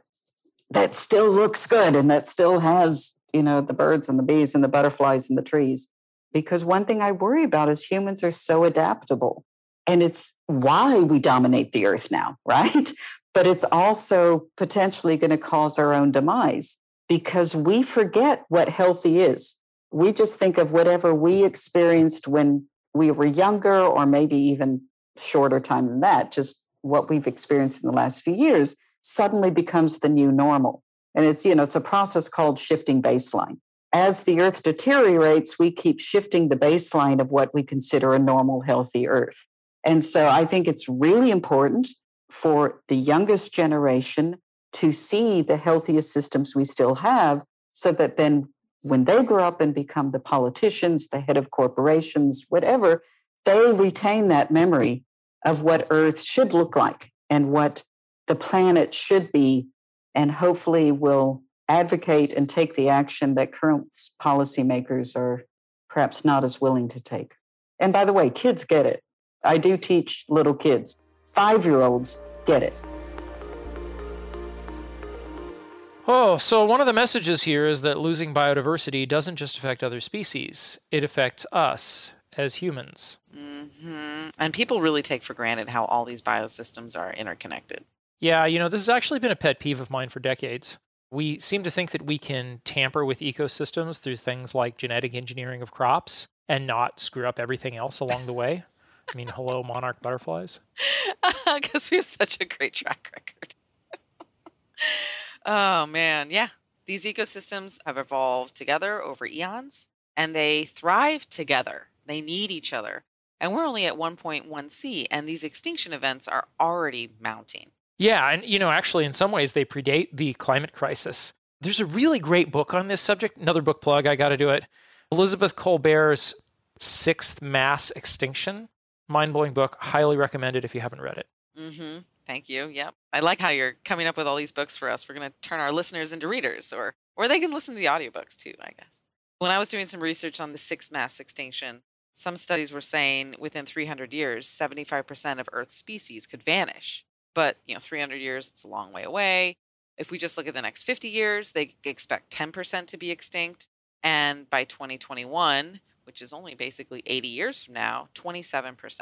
still looks good and that still has, the birds and the bees and the butterflies and the trees. Because one thing I worry about is humans are so adaptable. And it's why we dominate the earth now, right? But it's also potentially going to cause our own demise because we forget what healthy is. We just think of whatever we experienced when we were younger, or maybe even shorter time than that, just what we've experienced in the last few years suddenly becomes the new normal. And it's, it's a process called shifting baseline. As the earth deteriorates, we keep shifting the baseline of what we consider a normal, healthy earth. And so I think it's really important for the youngest generation to see the healthiest systems we still have, so that then when they grow up and become the politicians, the head of corporations, whatever, they retain that memory of what Earth should look like and what the planet should be, and hopefully will advocate and take the action that current policymakers are perhaps not as willing to take. And by the way, kids get it. I do teach little kids. 5-year-olds get it. Oh, so one of the messages here is that losing biodiversity doesn't just affect other species. It affects us as humans. Mm-hmm. And people really take for granted how all these biosystems are interconnected. Yeah, this has actually been a pet peeve of mine for decades. We seem to think that we can tamper with ecosystems through things like genetic engineering of crops and not screw up everything else along the way. I mean, hello, monarch butterflies. Because we have such a great track record. Oh, man. Yeah. These ecosystems have evolved together over eons, and they thrive together. They need each other. And we're only at 1.1C, and these extinction events are already mounting. Yeah, and actually, in some ways, they predate the climate crisis. There's a really great book on this subject. Another book plug, I got to do it. Elizabeth Colbert's Sixth Mass Extinction. Mind-blowing book. Highly recommend it if you haven't read it. Mm-hmm. Thank you. Yep. I like how you're coming up with all these books for us. We're going to turn our listeners into readers, or they can listen to the audiobooks too, I guess. When I was doing some research on the sixth mass extinction, some studies were saying within 300 years, 75% of Earth's species could vanish. But, 300 years, it's a long way away. If we just look at the next 50 years, they expect 10% to be extinct. And by 2021, which is only basically 80 years from now, 27%.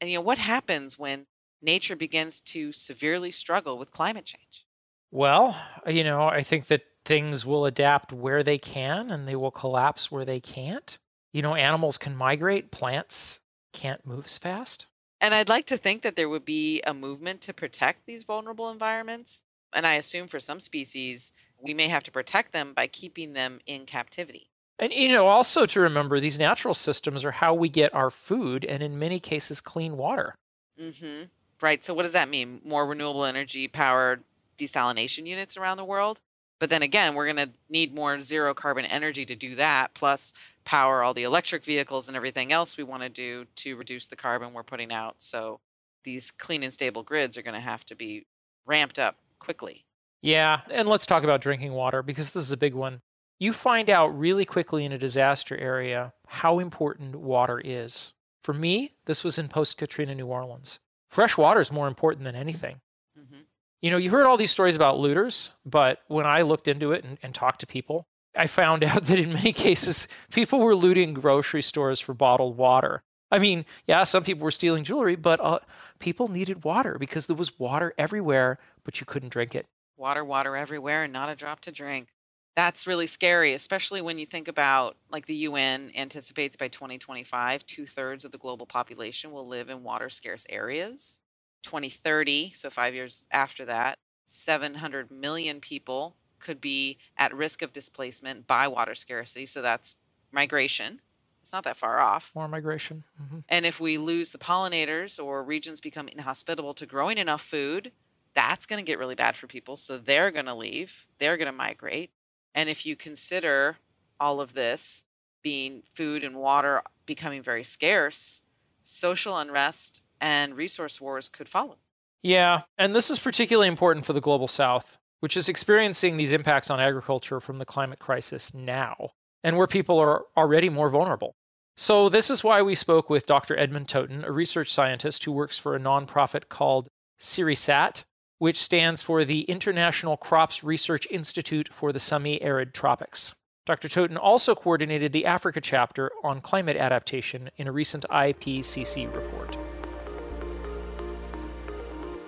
And, what happens when nature begins to severely struggle with climate change? Well, I think that things will adapt where they can, and they will collapse where they can't. Animals can migrate, plants can't move as fast. And I'd like to think that there would be a movement to protect these vulnerable environments. And I assume for some species, we may have to protect them by keeping them in captivity. And, also to remember, these natural systems are how we get our food, and in many cases, clean water. Mm-hmm. Right. So what does that mean? More renewable energy powered desalination units around the world? But then again, we're going to need more zero carbon energy to do that, plus power all the electric vehicles and everything else we want to do to reduce the carbon we're putting out. So these clean and stable grids are going to have to be ramped up quickly. Yeah. And let's talk about drinking water, because this is a big one. You find out really quickly in a disaster area how important water is. For me, this was in post-Katrina New Orleans. Fresh water is more important than anything. Mm-hmm. You heard all these stories about looters, but when I looked into it and talked to people, I found out that in many cases, people were looting grocery stores for bottled water. I mean, yeah, some people were stealing jewelry, but people needed water because there was water everywhere, but you couldn't drink it. Water everywhere and not a drop to drink. That's really scary, especially when you think about, like, the UN anticipates by 2025, 2/3 of the global population will live in water scarce areas. 2030, so 5 years after that, 700 million people could be at risk of displacement by water scarcity. So that's migration. It's not that far off. More migration. Mm-hmm. And if we lose the pollinators or regions become inhospitable to growing enough food, that's going to get really bad for people. So they're going to leave. They're going to migrate. And if you consider all of this being food and water becoming very scarce, social unrest and resource wars could follow. Yeah, and this is particularly important for the Global South, which is experiencing these impacts on agriculture from the climate crisis now, and where people are already more vulnerable. So this is why we spoke with Dr. Edmon Totin, a research scientist who works for a nonprofit called CIRISAT, which stands for the International Crops Research Institute for the Semi-Arid Tropics. Dr. Totin also coordinated the Africa chapter on climate adaptation in a recent IPCC report.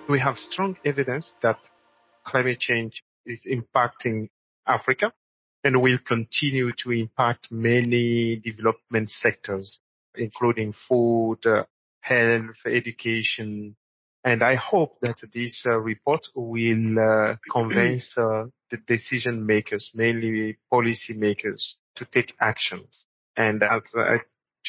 We have strong evidence that climate change is impacting Africa and will continue to impact many development sectors, including food, health, education. And I hope that this report will convince the decision makers, mainly policy makers, to take actions. And as I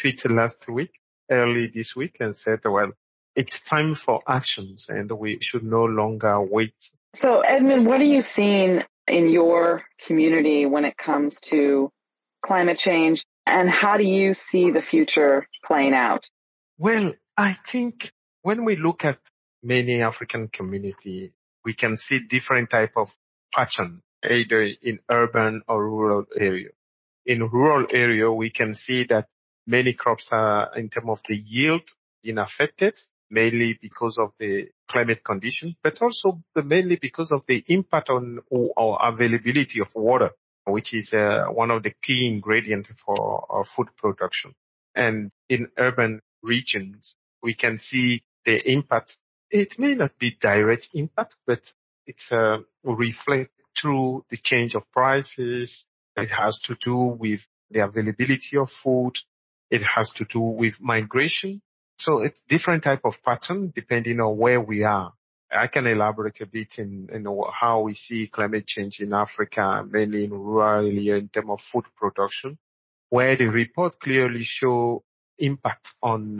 tweeted early this week, and said, well, it's time for actions and we should no longer wait. So, Edmon, what are you seeing in your community when it comes to climate change, and how do you see the future playing out? Well, I think when we look at many African communities, we can see different type of pattern, either in urban or rural area. In rural area, we can see that many crops are, in terms of the yield, being affected, mainly because of the climate condition, but also mainly because of the impact on our availability of water, which is one of the key ingredients for our food production. And in urban regions, we can see the impact. It may not be direct impact, but it's reflect through the change of prices. It has to do with the availability of food. It has to do with migration. So it's different type of pattern depending on where we are. I can elaborate a bit in how we see climate change in Africa, mainly in rural area in terms of food production, where the report clearly show impact on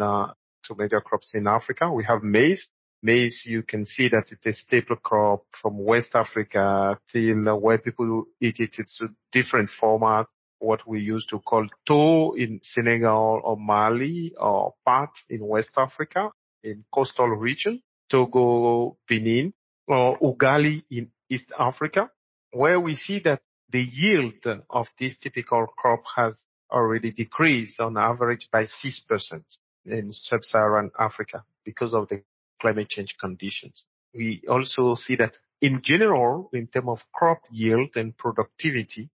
tomato crops in Africa. We have maize. Maize, you can see that it's a staple crop from West Africa till where people eat it. It's a different format, what we used to call to in Senegal or Mali, or pat in West Africa, in coastal region, Togo, Benin, or ugali in East Africa, where we see that the yield of this typical crop has already decreased on average by 6% in sub-Saharan Africa because of the climate change conditions. We also see that in general, in terms of crop yield and productivity,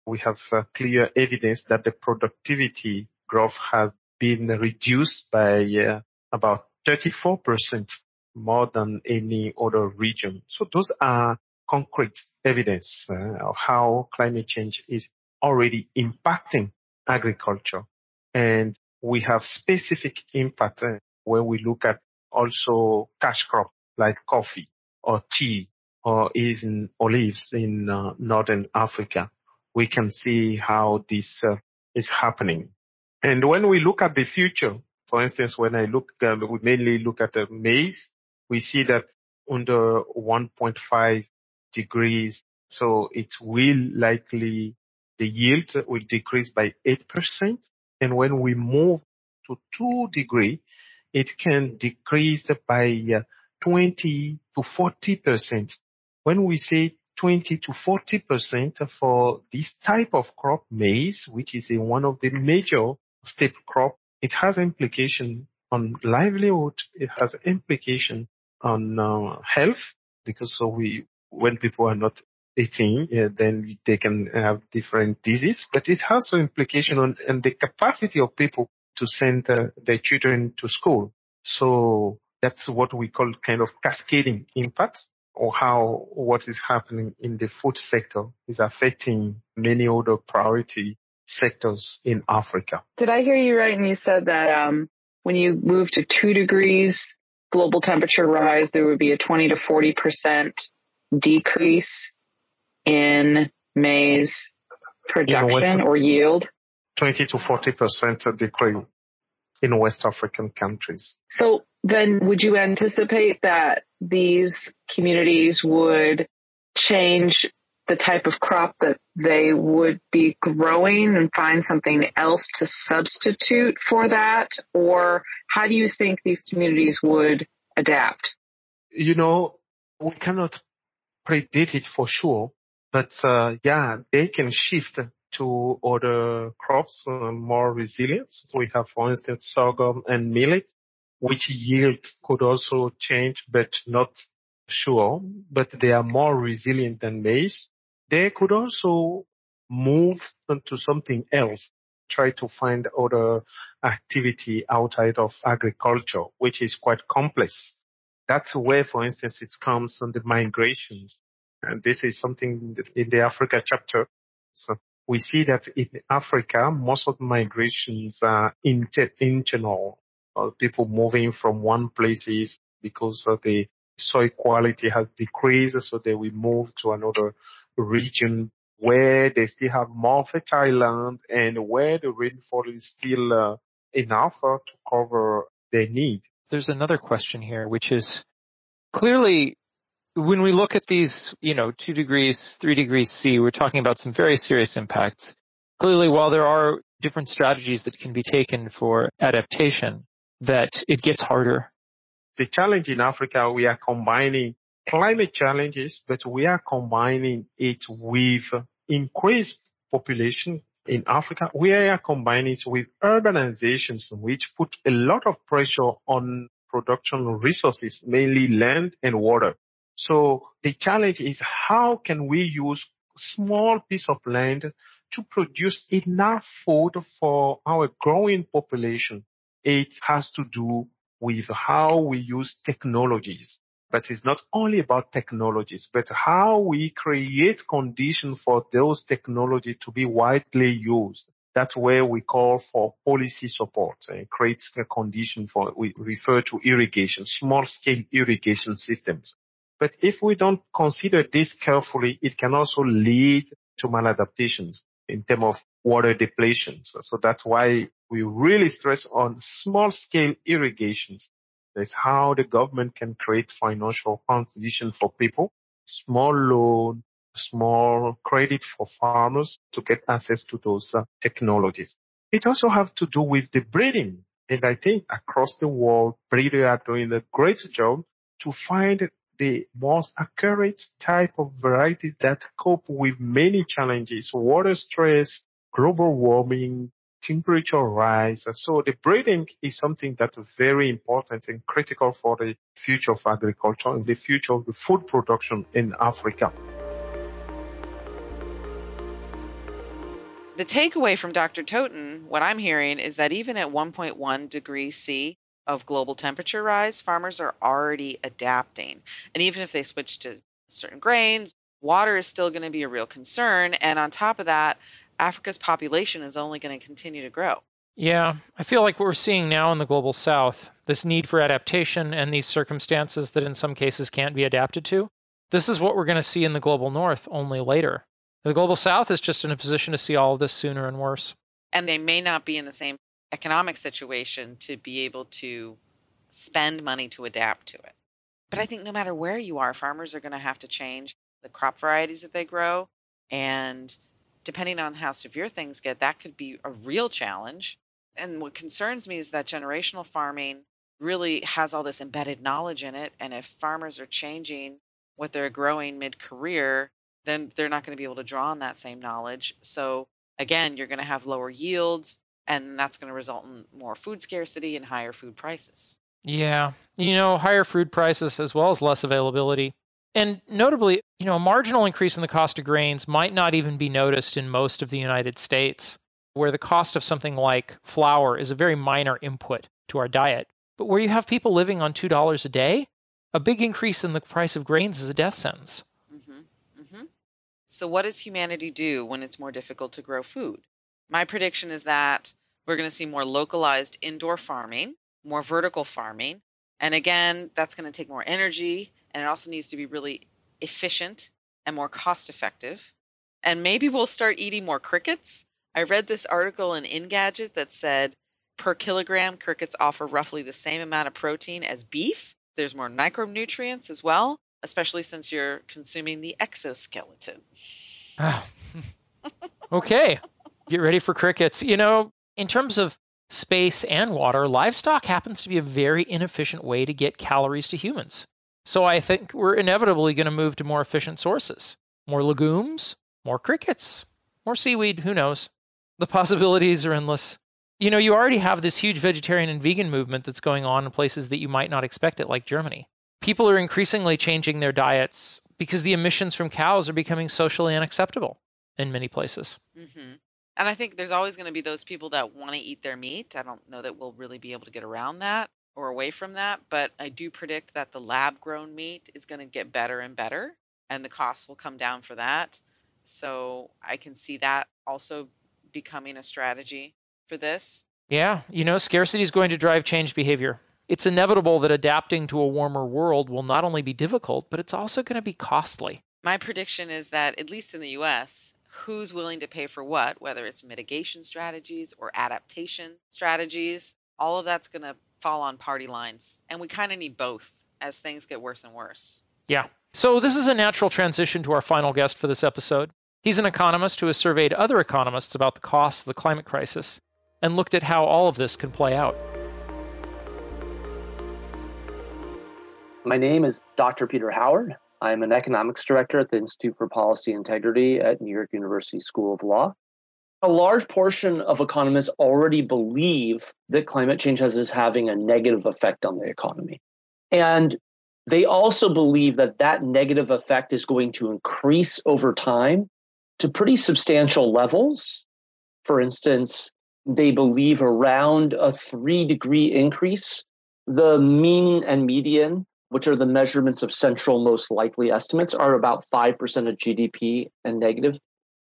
we have clear evidence that the productivity growth has been reduced by about 34% more than any other region. So those are concrete evidence of how climate change is already impacting agriculture. And we have specific impact when we look at also cash crop like coffee or tea or even olives in Northern Africa. We can see how this is happening. And when we look at the future, for instance, when we mainly look at the maize, we see that under 1.5 degrees, so it will likely, the yield will decrease by 8%. And when we move to 2 degrees, it can decrease by 20 to 40%. When we say 20 to 40% for this type of crop, maize, which is one of the major staple crop, it has implication on livelihood. It has implication on health, because when people are not eating, then they can have different disease. But it has an implication on the capacity of people to send their children to school. So that's what we call kind of cascading impact, or how what is happening in the food sector is affecting many other priority sectors in Africa. Did I hear you right? And you said that when you move to 2 degrees global temperature rise, there would be a 20 to 40% decrease in maize production or yield? 20 to 40% decrease in West African countries. So then would you anticipate that these communities would change the type of crop that they would be growing and find something else to substitute for that? Or how do you think these communities would adapt? We cannot predict it for sure, but they can shift to other crops more resilient. We have, for instance, sorghum and millet, which yield could also change, but not sure, but they are more resilient than maize. They could also move into something else, try to find other activity outside of agriculture, which is quite complex. That's where, for instance, it comes on the migrations. And this is something that in the Africa chapter. So we see that in Africa, most of the migrations are internal, people moving from one places because of the soil quality has decreased, so they will move to another region where they still have more fertile land and where the rainfall is still enough to cover their need. There's another question here, which is clearly when we look at these, 2 degrees, 3 degrees C, we're talking about some very serious impacts. Clearly, while there are different strategies that can be taken for adaptation, that it gets harder. The challenge in Africa, we are combining climate challenges, but we are combining it with increased population in Africa. We are combining it with urbanizations, which put a lot of pressure on production resources, mainly land and water. So the challenge is how can we use small piece of land to produce enough food for our growing population? It has to do with how we use technologies. But it's not only about technologies, but how we create conditions for those technologies to be widely used. That's where we call for policy support and create a condition for, we refer to irrigation, small scale irrigation systems. But if we don't consider this carefully, it can also lead to maladaptations in terms of water depletion. So that's why we really stress on small scale irrigations. That's how the government can create financial conditions for people, small loan, small credit for farmers to get access to those technologies. It also has to do with the breeding. And I think across the world, breeders are doing a great job to find the most accurate type of varieties that cope with many challenges, water stress, global warming, temperature rise. So the breeding is something that is very important and critical for the future of agriculture and the future of the food production in Africa. The takeaway from Dr. Totin, what I'm hearing is that even at 1.1 degrees C of global temperature rise, farmers are already adapting. And even if they switch to certain grains, water is still going to be a real concern. And on top of that, Africa's population is only going to continue to grow. Yeah, I feel like what we're seeing now in the global south, this need for adaptation and these circumstances that in some cases can't be adapted to, this is what we're going to see in the global north only later. The global south is just in a position to see all of this sooner and worse. And they may not be in the same economic situation to be able to spend money to adapt to it. But I think no matter where you are, farmers are going to have to change the crop varieties that they grow. And depending on how severe things get, that could be a real challenge. And what concerns me is that generational farming really has all this embedded knowledge in it. And if farmers are changing what they're growing mid-career, then they're not going to be able to draw on that same knowledge. So again, you're going to have lower yields, and that's going to result in more food scarcity and higher food prices. Yeah, higher food prices as well as less availability. And notably, a marginal increase in the cost of grains might not even be noticed in most of the United States, where the cost of something like flour is a very minor input to our diet. But where you have people living on $2 a day, a big increase in the price of grains is a death sentence. So what does humanity do when it's more difficult to grow food? My prediction is that we're going to see more localized indoor farming, more vertical farming. And again, that's going to take more energy, and it also needs to be really efficient and more cost effective. And maybe we'll start eating more crickets. I read this article in Engadget that said per kilogram, crickets offer roughly the same amount of protein as beef. There's more micronutrients as well, especially since you're consuming the exoskeleton. Okay, get ready for crickets. In terms of space and water, livestock happens to be a very inefficient way to get calories to humans. So I think we're inevitably going to move to more efficient sources. More legumes, more crickets, more seaweed, who knows? The possibilities are endless. You already have this huge vegetarian and vegan movement that's going on in places that you might not expect it, like Germany. People are increasingly changing their diets because the emissions from cows are becoming socially unacceptable in many places. Mm-hmm. And I think there's always going to be those people that want to eat their meat. I don't know that we'll really be able to get around that. or away from that, but I do predict that the lab grown meat is going to get better and better, and the costs will come down for that. So I can see that also becoming a strategy for this. Yeah, scarcity is going to drive change behavior. It's inevitable that adapting to a warmer world will not only be difficult, but it's also going to be costly. My prediction is that, at least in the US, who's willing to pay for what, whether it's mitigation strategies or adaptation strategies, all of that's going to fall on party lines. And we kind of need both as things get worse and worse. Yeah. So this is a natural transition to our final guest for this episode. He's an economist who has surveyed other economists about the costs of the climate crisis and looked at how all of this can play out. My name is Dr. Peter Howard. I'm an economics director at the Institute for Policy Integrity at New York University School of Law. A large portion of economists already believe that climate change is having a negative effect on the economy. And they also believe that that negative effect is going to increase over time to pretty substantial levels. For instance, they believe around a 3-degree increase, the mean and median, which are the measurements of central most likely estimates, are about 5% of GDP and negative,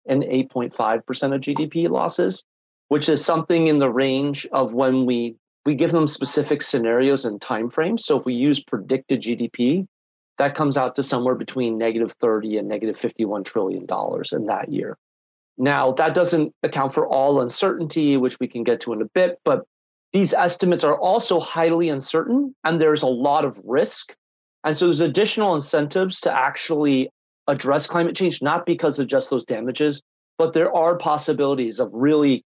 and 8.5% of GDP losses, which is something in the range of when we give them specific scenarios and timeframes. So if we use predicted GDP, that comes out to somewhere between negative 30 and negative $51 trillion in that year. Now, that doesn't account for all uncertainty, which we can get to in a bit, but these estimates are also highly uncertain, and there's a lot of risk. And so there's additional incentives to actually address climate change, not because of just those damages, but there are possibilities of really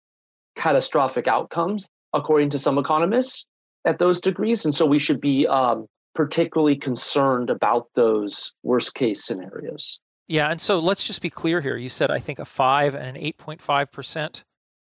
catastrophic outcomes, according to some economists, at those degrees. And so we should be particularly concerned about those worst case scenarios. Yeah, and so let's just be clear here. You said, I think, a 5 and an 8.5%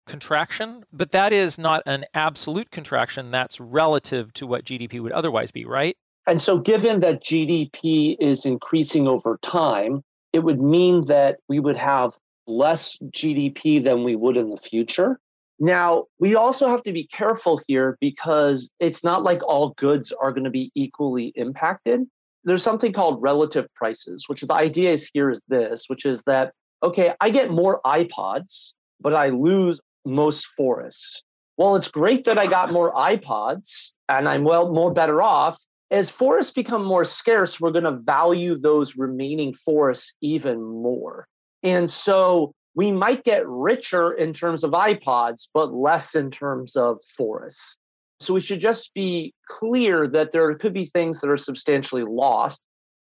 contraction, but that is not an absolute contraction. That's relative to what GDP would otherwise be, right? And so given that GDP is increasing over time, it would mean that we would have less GDP than we would in the future. Now, we also have to be careful here because it's not like all goods are going to be equally impacted. There's something called relative prices, which the idea is here is this, which is that, okay, I get more iPods, but I lose most forests. Well, it's great that I got more iPods and I'm more better off. As forests become more scarce, we're going to value those remaining forests even more. And so we might get richer in terms of iPods, but less in terms of forests. So we should just be clear that there could be things that are substantially lost.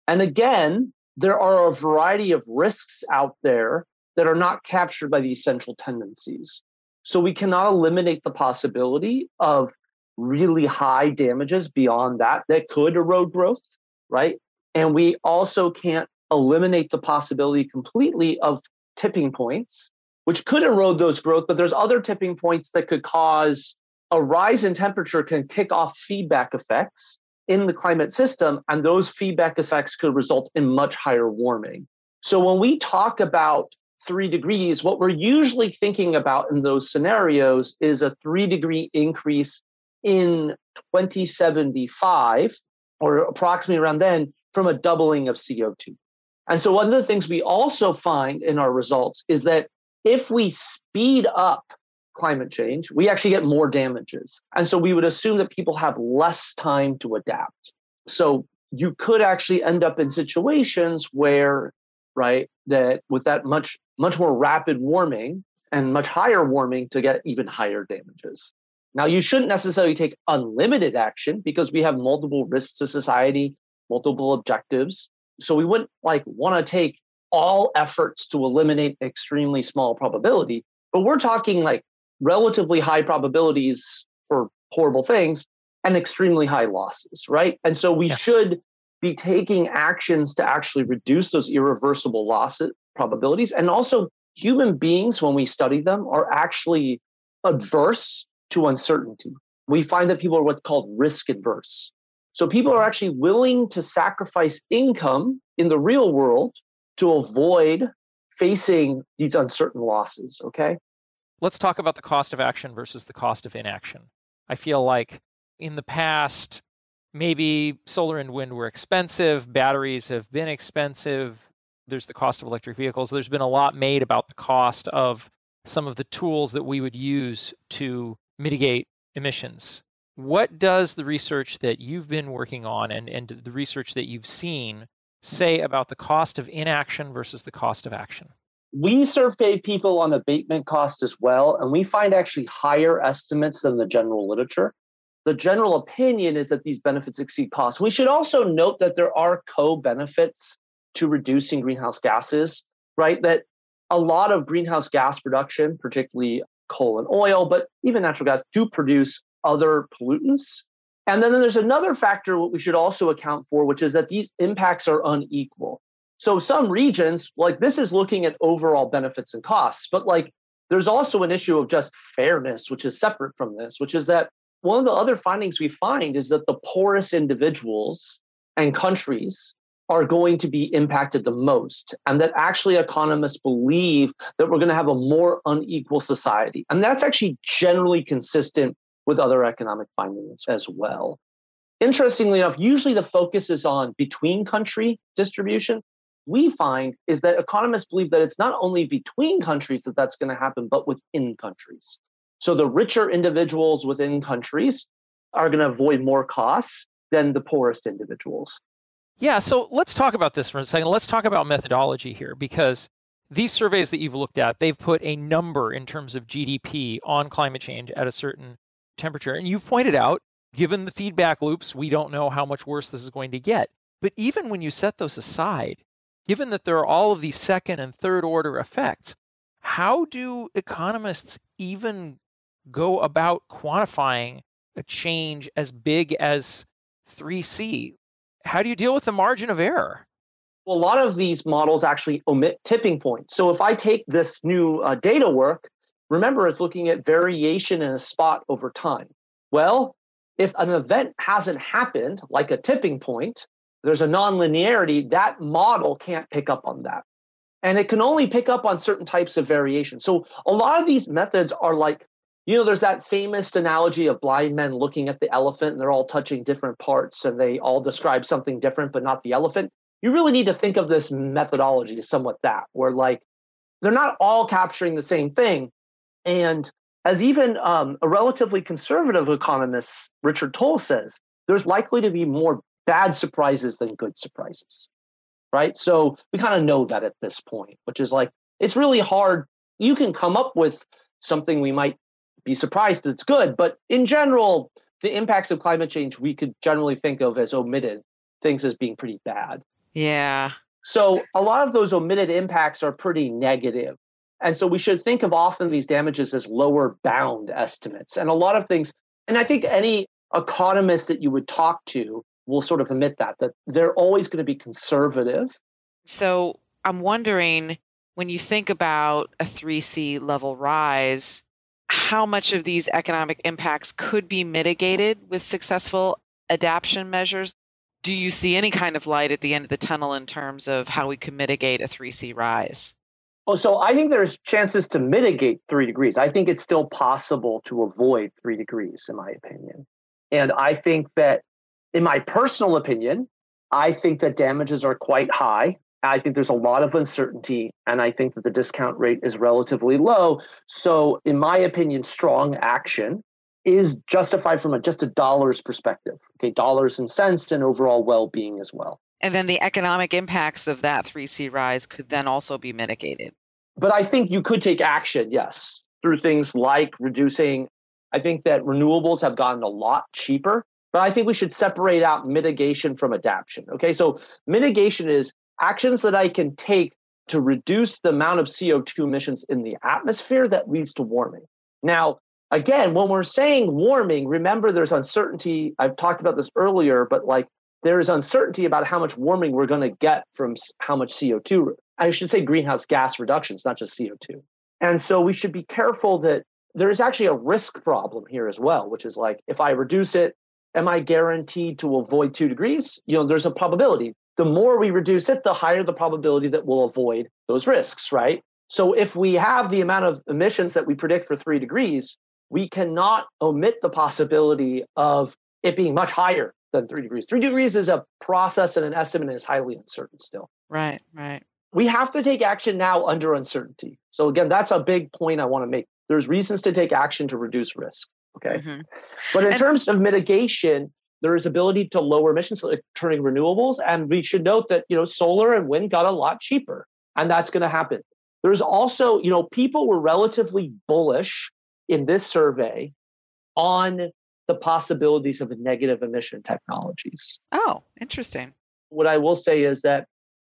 And again, there are a variety of risks out there that are not captured by these central tendencies. So we cannot eliminate the possibility of really high damages beyond that could erode growth, right? And we also can't eliminate the possibility completely of tipping points, which could erode those growth, but there's other tipping points that could cause a rise in temperature can kick off feedback effects in the climate system, and those feedback effects could result in much higher warming. So when we talk about 3 degrees, what we're usually thinking about in those scenarios is a 3-degree increase in 2075, or approximately around then, from a doubling of CO2. And so one of the things we also find in our results is that if we speed up climate change, we actually get more damages. And so we would assume that people have less time to adapt. So you could actually end up in situations where, right, that with that much more rapid warming and much higher warming to get even higher damages. Now, you shouldn't necessarily take unlimited action because we have multiple risks to society, multiple objectives. So we wouldn't want to take all efforts to eliminate extremely small probability, but we're talking relatively high probabilities for horrible things and extremely high losses, right? And so we should be taking actions to actually reduce those irreversible losses probabilities. And also human beings, when we study them, are actually adverse to uncertainty. We find that people are what's called risk adverse. So people are actually willing to sacrifice income in the real world to avoid facing these uncertain losses, okay? Let's talk about the cost of action versus the cost of inaction. I feel like in the past, maybe solar and wind were expensive, batteries have been expensive, there's the cost of electric vehicles. There's been a lot made about the cost of some of the tools that we would use to mitigate emissions. What does the research that you've been working on and the research that you've seen say about the cost of inaction versus the cost of action? We survey people on abatement cost as well, and we find actually higher estimates than the general literature. The general opinion is that these benefits exceed costs. We should also note that there are co-benefits to reducing greenhouse gases, right? That a lot of greenhouse gas production, particularly coal and oil, but even natural gas, do produce other pollutants. And then there's another factor what we should also account for, which is that these impacts are unequal. So some regions, like this is looking at overall benefits and costs, but like there's also an issue of just fairness, which is separate from this, which is that one of the other findings we find is that the poorest individuals and countries are going to be impacted the most, and that actually economists believe that we're going to have a more unequal society. And that's actually generally consistent with other economic findings as well. Interestingly enough, usually the focus is on between country distribution. We find is that economists believe that it's not only between countries that that's going to happen, but within countries. So the richer individuals within countries are going to avoid more costs than the poorest individuals. Yeah, so let's talk about this for a second. Let's talk about methodology here, because these surveys that you've looked at, they've put a number in terms of GDP on climate change at a certain temperature. And you've pointed out, given the feedback loops, we don't know how much worse this is going to get. But even when you set those aside, given that there are all of these second and third order effects, how do economists even go about quantifying a change as big as 3C? How do you deal with the margin of error? Well, a lot of these models actually omit tipping points. So if I take this new data work, remember it's looking at variation in a spot over time. Well, if an event hasn't happened, like a tipping point, there's a nonlinearity, that model can't pick up on that. And it can only pick up on certain types of variation. So a lot of these methods are like, there's that famous analogy of blind men looking at the elephant and they're all touching different parts and they all describe something different, but not the elephant. You really need to think of this methodology as somewhat that, where like they're not all capturing the same thing. And as even a relatively conservative economist, Richard Toll, says, there's likely to be more bad surprises than good surprises, right? So we kind of know that at this point, which is like, it's really hard. You can come up with something we might be surprised that it's good, but in general, the impacts of climate change we could generally think of as omitted things as being pretty bad. Yeah. So a lot of those omitted impacts are pretty negative. And so we should think of often these damages as lower bound estimates. And a lot of things, and I think any economist that you would talk to will sort of admit that they're always going to be conservative. So I'm wondering, when you think about a 3C level rise, how much of these economic impacts could be mitigated with successful adaptation measures? Do you see any kind of light at the end of the tunnel in terms of how we could mitigate a 3C rise? Oh, so I think there's chances to mitigate 3 degrees. I think it's still possible to avoid 3 degrees, in my opinion. And I think that, in my personal opinion, I think that damages are quite high. I think there's a lot of uncertainty, and I think that the discount rate is relatively low. So, in my opinion, strong action is justified from just a dollars perspective. Okay, dollars and cents and overall well-being as well. And then the economic impacts of that 3C rise could then also be mitigated. But I think you could take action, yes, through things like reducing. I think that renewables have gotten a lot cheaper, but I think we should separate out mitigation from adaptation. Okay, so mitigation is actions that I can take to reduce the amount of CO2 emissions in the atmosphere that leads to warming. Now, again, when we're saying warming, remember there's uncertainty. I've talked about this earlier, but like there is uncertainty about how much warming we're going to get from how much CO2. I should say greenhouse gas reductions, not just CO2. And so we should be careful that there is actually a risk problem here as well, which is like, if I reduce it, am I guaranteed to avoid 2 degrees? There's a probability. The more we reduce it, the higher the probability that we'll avoid those risks, right? So if we have the amount of emissions that we predict for 3 degrees, we cannot omit the possibility of it being much higher than 3 degrees. 3 degrees is a process and an estimate and is highly uncertain still. Right, right. We have to take action now under uncertainty. So again, that's a big point I want to make. There's reasons to take action to reduce risk. Okay. Mm-hmm. But in terms of mitigation, there is ability to lower emissions, like turning renewables. And we should note that, solar and wind got a lot cheaper, and that's going to happen. There's also, people were relatively bullish in this survey on the possibilities of negative emission technologies. Oh, interesting. What I will say is that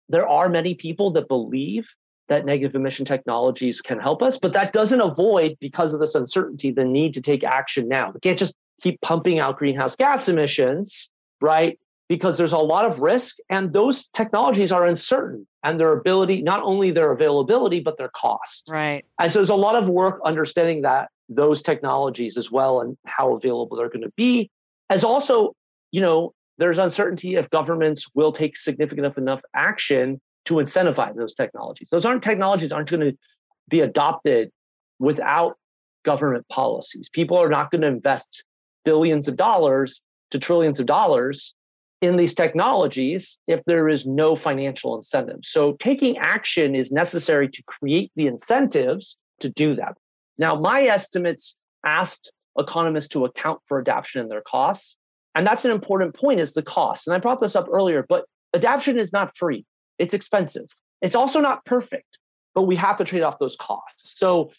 there are many people that believe that negative emission technologies can help us, but that doesn't avoid, because of this uncertainty, the need to take action now. We can't just keep pumping out greenhouse gas emissions, right? Because there's a lot of risk, and those technologies are uncertain, and their ability, not only their availability, but their cost. Right. And so there's a lot of work understanding that those technologies as well and how available they're going to be. As also, there's uncertainty if governments will take significant enough action to incentivize those technologies. Those technologies aren't going to be adopted without government policies. People are not going to invest billions of dollars to trillions of dollars in these technologies if there is no financial incentive. So taking action is necessary to create the incentives to do that. Now, my estimates asked economists to account for adaptation and their costs. And that's an important point, is the cost. And I brought this up earlier, but adaptation is not free. It's expensive. It's also not perfect, but we have to trade off those costs. So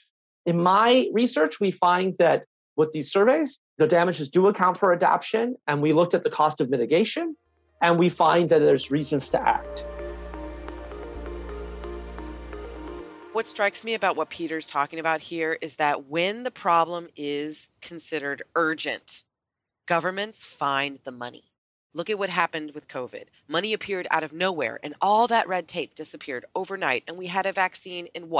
in my research, we find that with these surveys, the damages do account for adaptation, and we looked at the cost of mitigation, and we find that there's reasons to act. What strikes me about what Peter's talking about here is that when the problem is considered urgent, governments find the money. Look at what happened with COVID. Money appeared out of nowhere, and all that red tape disappeared overnight. And we had a vaccine in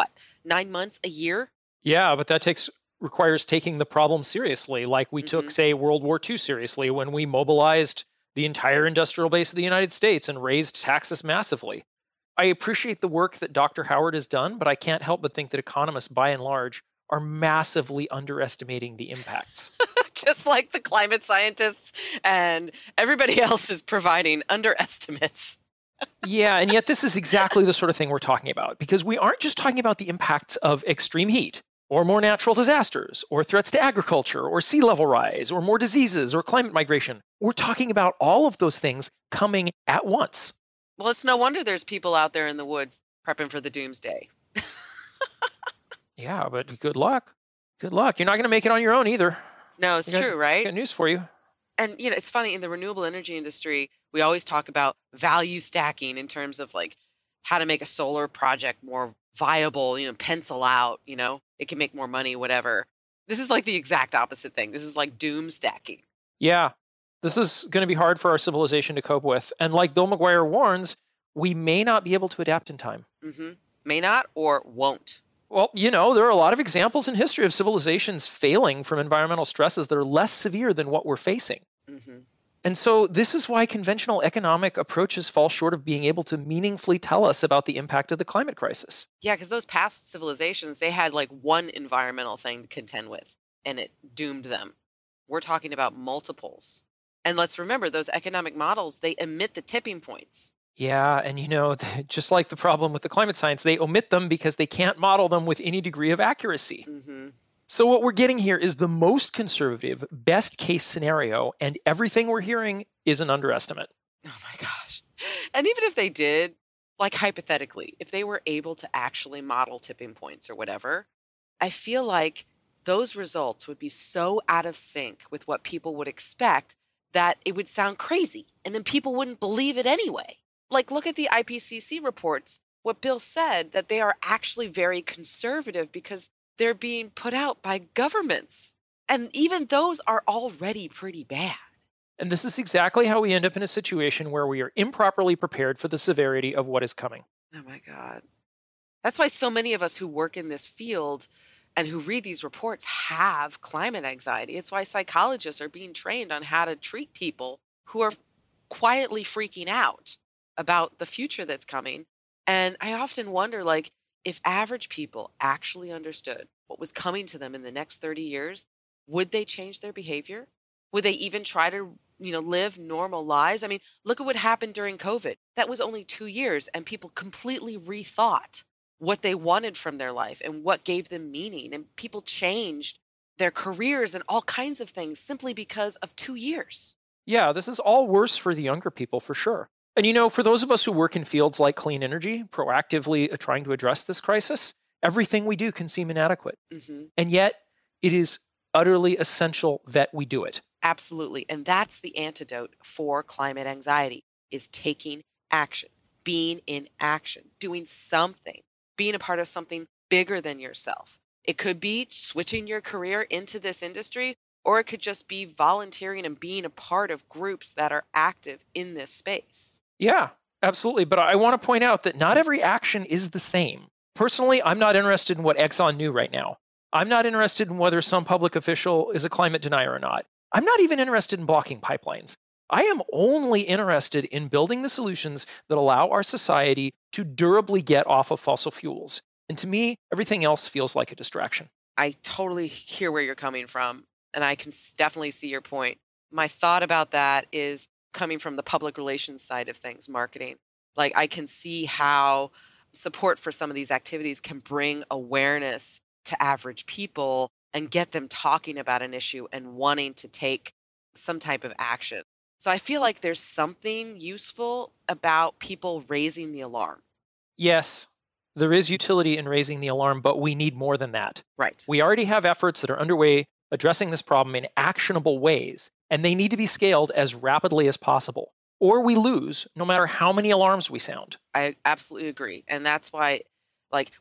9 months, a year? Yeah, but that requires taking the problem seriously, like we took, say, World War II seriously when we mobilized the entire industrial base of the United States and raised taxes massively. I appreciate the work that Dr. Howard has done, but I can't help but think that economists, by and large, are massively underestimating the impacts. Just like the climate scientists and everybody else is providing underestimates. Yeah, and yet this is exactly the sort of thing we're talking about, because we aren't just talking about the impacts of extreme heat or more natural disasters or threats to agriculture or sea level rise or more diseases or climate migration. We're talking about all of those things coming at once. Well, it's no wonder there's people out there in the woods prepping for the doomsday. Yeah, but good luck. Good luck. You're not going to make it on your own either. No, it's true, right? Got news for you. And, it's funny, in the renewable energy industry, we always talk about value stacking in terms of how to make a solar project more viable, pencil out, it can make more money, whatever. This is the exact opposite thing. This is doom stacking. Yeah, this is going to be hard for our civilization to cope with. And like Bill Mcguire warns, we may not be able to adapt in time. Mm-hmm. May not or won't. Well, there are a lot of examples in history of civilizations failing from environmental stresses that are less severe than what we're facing. Mm-hmm. And so this is why conventional economic approaches fall short of being able to meaningfully tell us about the impact of the climate crisis. Yeah, because those past civilizations, they had one environmental thing to contend with, and it doomed them. We're talking about multiples. And let's remember, those economic models, they omit the tipping points. Yeah, and just like the problem with the climate science, they omit them because they can't model them with any degree of accuracy. Mm-hmm. So what we're getting here is the most conservative, best case scenario, and everything we're hearing is an underestimate. Oh my gosh. And even if they did, hypothetically, if they were able to actually model tipping points or whatever, I feel like those results would be so out of sync with what people would expect that it would sound crazy, and then people wouldn't believe it anyway. Look at the IPCC reports. What Bill said, that they are actually very conservative because they're being put out by governments. And even those are already pretty bad. And this is exactly how we end up in a situation where we are improperly prepared for the severity of what is coming. Oh my God. That's why so many of us who work in this field and who read these reports have climate anxiety. It's why psychologists are being trained on how to treat people who are quietly freaking out about the future that's coming. And I often wonder, if average people actually understood what was coming to them in the next 30 years, would they change their behavior? Would they even try to live normal lives. I mean, look at what happened during COVID. That was only 2 years, and people completely rethought what they wanted from their life and what gave them meaning. And people changed their careers and all kinds of things simply because of 2 years. Yeah, this is all worse for the younger people for sure. And for those of us who work in fields like clean energy, proactively trying to address this crisis, everything we do can seem inadequate. Mm-hmm. And yet it is utterly essential that we do it. Absolutely. And that's the antidote for climate anxiety, is taking action, being in action, doing something, being a part of something bigger than yourself. It could be switching your career into this industry, or it could just be volunteering and being a part of groups that are active in this space. Yeah, absolutely. But I want to point out that not every action is the same. Personally, I'm not interested in what Exxon knew right now. I'm not interested in whether some public official is a climate denier or not. I'm not even interested in blocking pipelines. I am only interested in building the solutions that allow our society to durably get off of fossil fuels. And to me, everything else feels like a distraction. I totally hear where you're coming from, and I can definitely see your point. My thought about that is coming from the public relations side of things, marketing. Like, I can see how support for some of these activities can bring awareness to average people and get them talking about an issue and wanting to take some type of action. So I feel like there's something useful about people raising the alarm. Yes, there is utility in raising the alarm, but we need more than that. Right. We already have efforts that are underway addressing this problem in actionable ways, and they need to be scaled as rapidly as possible, or we lose no matter how many alarms we sound. I absolutely agree. And that's why,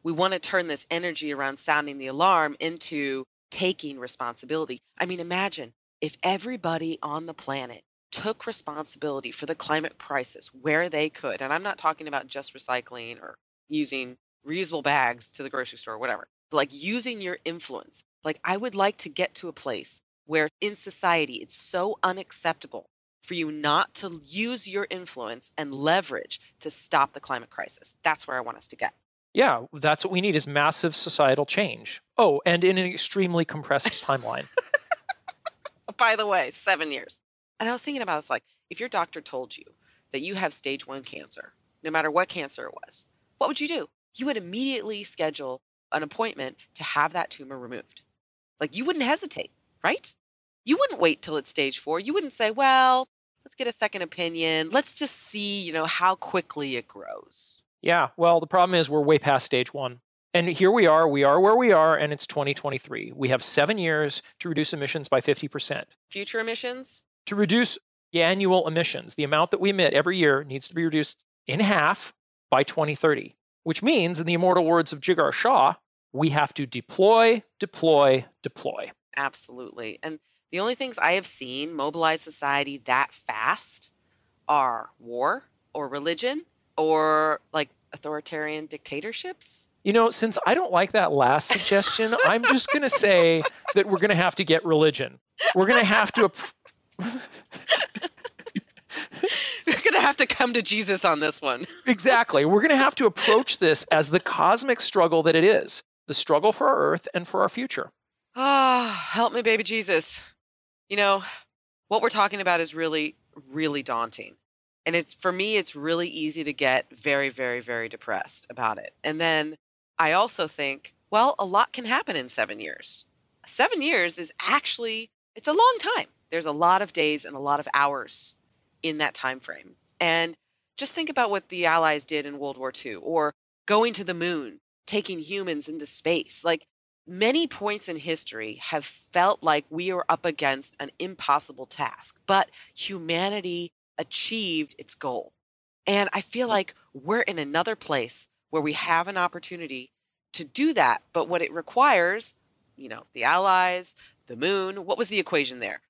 we want to turn this energy around sounding the alarm into taking responsibility. I mean, imagine if everybody on the planet took responsibility for the climate crisis where they could. And I'm not talking about just recycling or using reusable bags to the grocery store or whatever. But using your influence. I would like to get to a place where in society it's so unacceptable for you not to use your influence and leverage to stop the climate crisis. That's where I want us to get. Yeah, that's what we need, is massive societal change. Oh, and in an extremely compressed timeline. By the way, 7 years. And I was thinking about this, if your doctor told you that you have stage 1 cancer, no matter what cancer it was, what would you do? You would immediately schedule an appointment to have that tumor removed. You wouldn't hesitate, right? You wouldn't wait till it's stage 4. You wouldn't say, well, let's get a second opinion. Let's just see, how quickly it grows. Yeah, well, the problem is we're way past stage 1. And here we are where we are, and it's 2023. We have 7 years to reduce emissions by 50%. Future emissions? To reduce the annual emissions, the amount that we emit every year needs to be reduced in half by 2030, which means, in the immortal words of Jigar Shah, we have to deploy, deploy, deploy. Absolutely. And the only things I have seen mobilize society that fast are war or religion or authoritarian dictatorships. Since I don't like that last suggestion, I'm just going to say that we're going to have to get religion. We're going to have to... We're going to have to come to Jesus on this one. Exactly. We're going to have to approach this as the cosmic struggle that it is. The struggle for our Earth and for our future. Help me, baby Jesus. What we're talking about is really, really daunting. And for me, it's really easy to get very, very, very depressed about it. And then I also think, well, a lot can happen in 7 years. 7 years is actually, it's a long time. There's a lot of days and a lot of hours in that time frame. And just think about what the Allies did in World War II, or going to the moon, taking humans into space. Many points in history have felt like we are up against an impossible task, but humanity achieved its goal. And I feel like we're in another place where we have an opportunity to do that. But what it requires, the Allies, the moon, what was the equation there?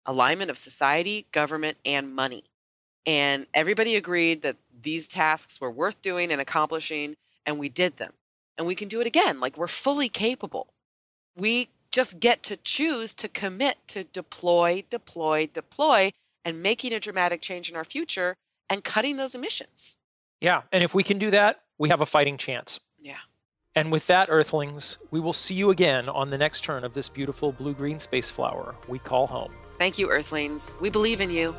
Alignment of society, government, and money. And everybody agreed that these tasks were worth doing and accomplishing, and we did them. And we can do it again. We're fully capable. We just get to choose to commit to deploy, deploy, deploy, and making a dramatic change in our future and cutting those emissions. Yeah, and if we can do that, we have a fighting chance. Yeah. And with that, Earthlings, we will see you again on the next turn of this beautiful blue-green space flower we call home. Thank you, Earthlings. We believe in you.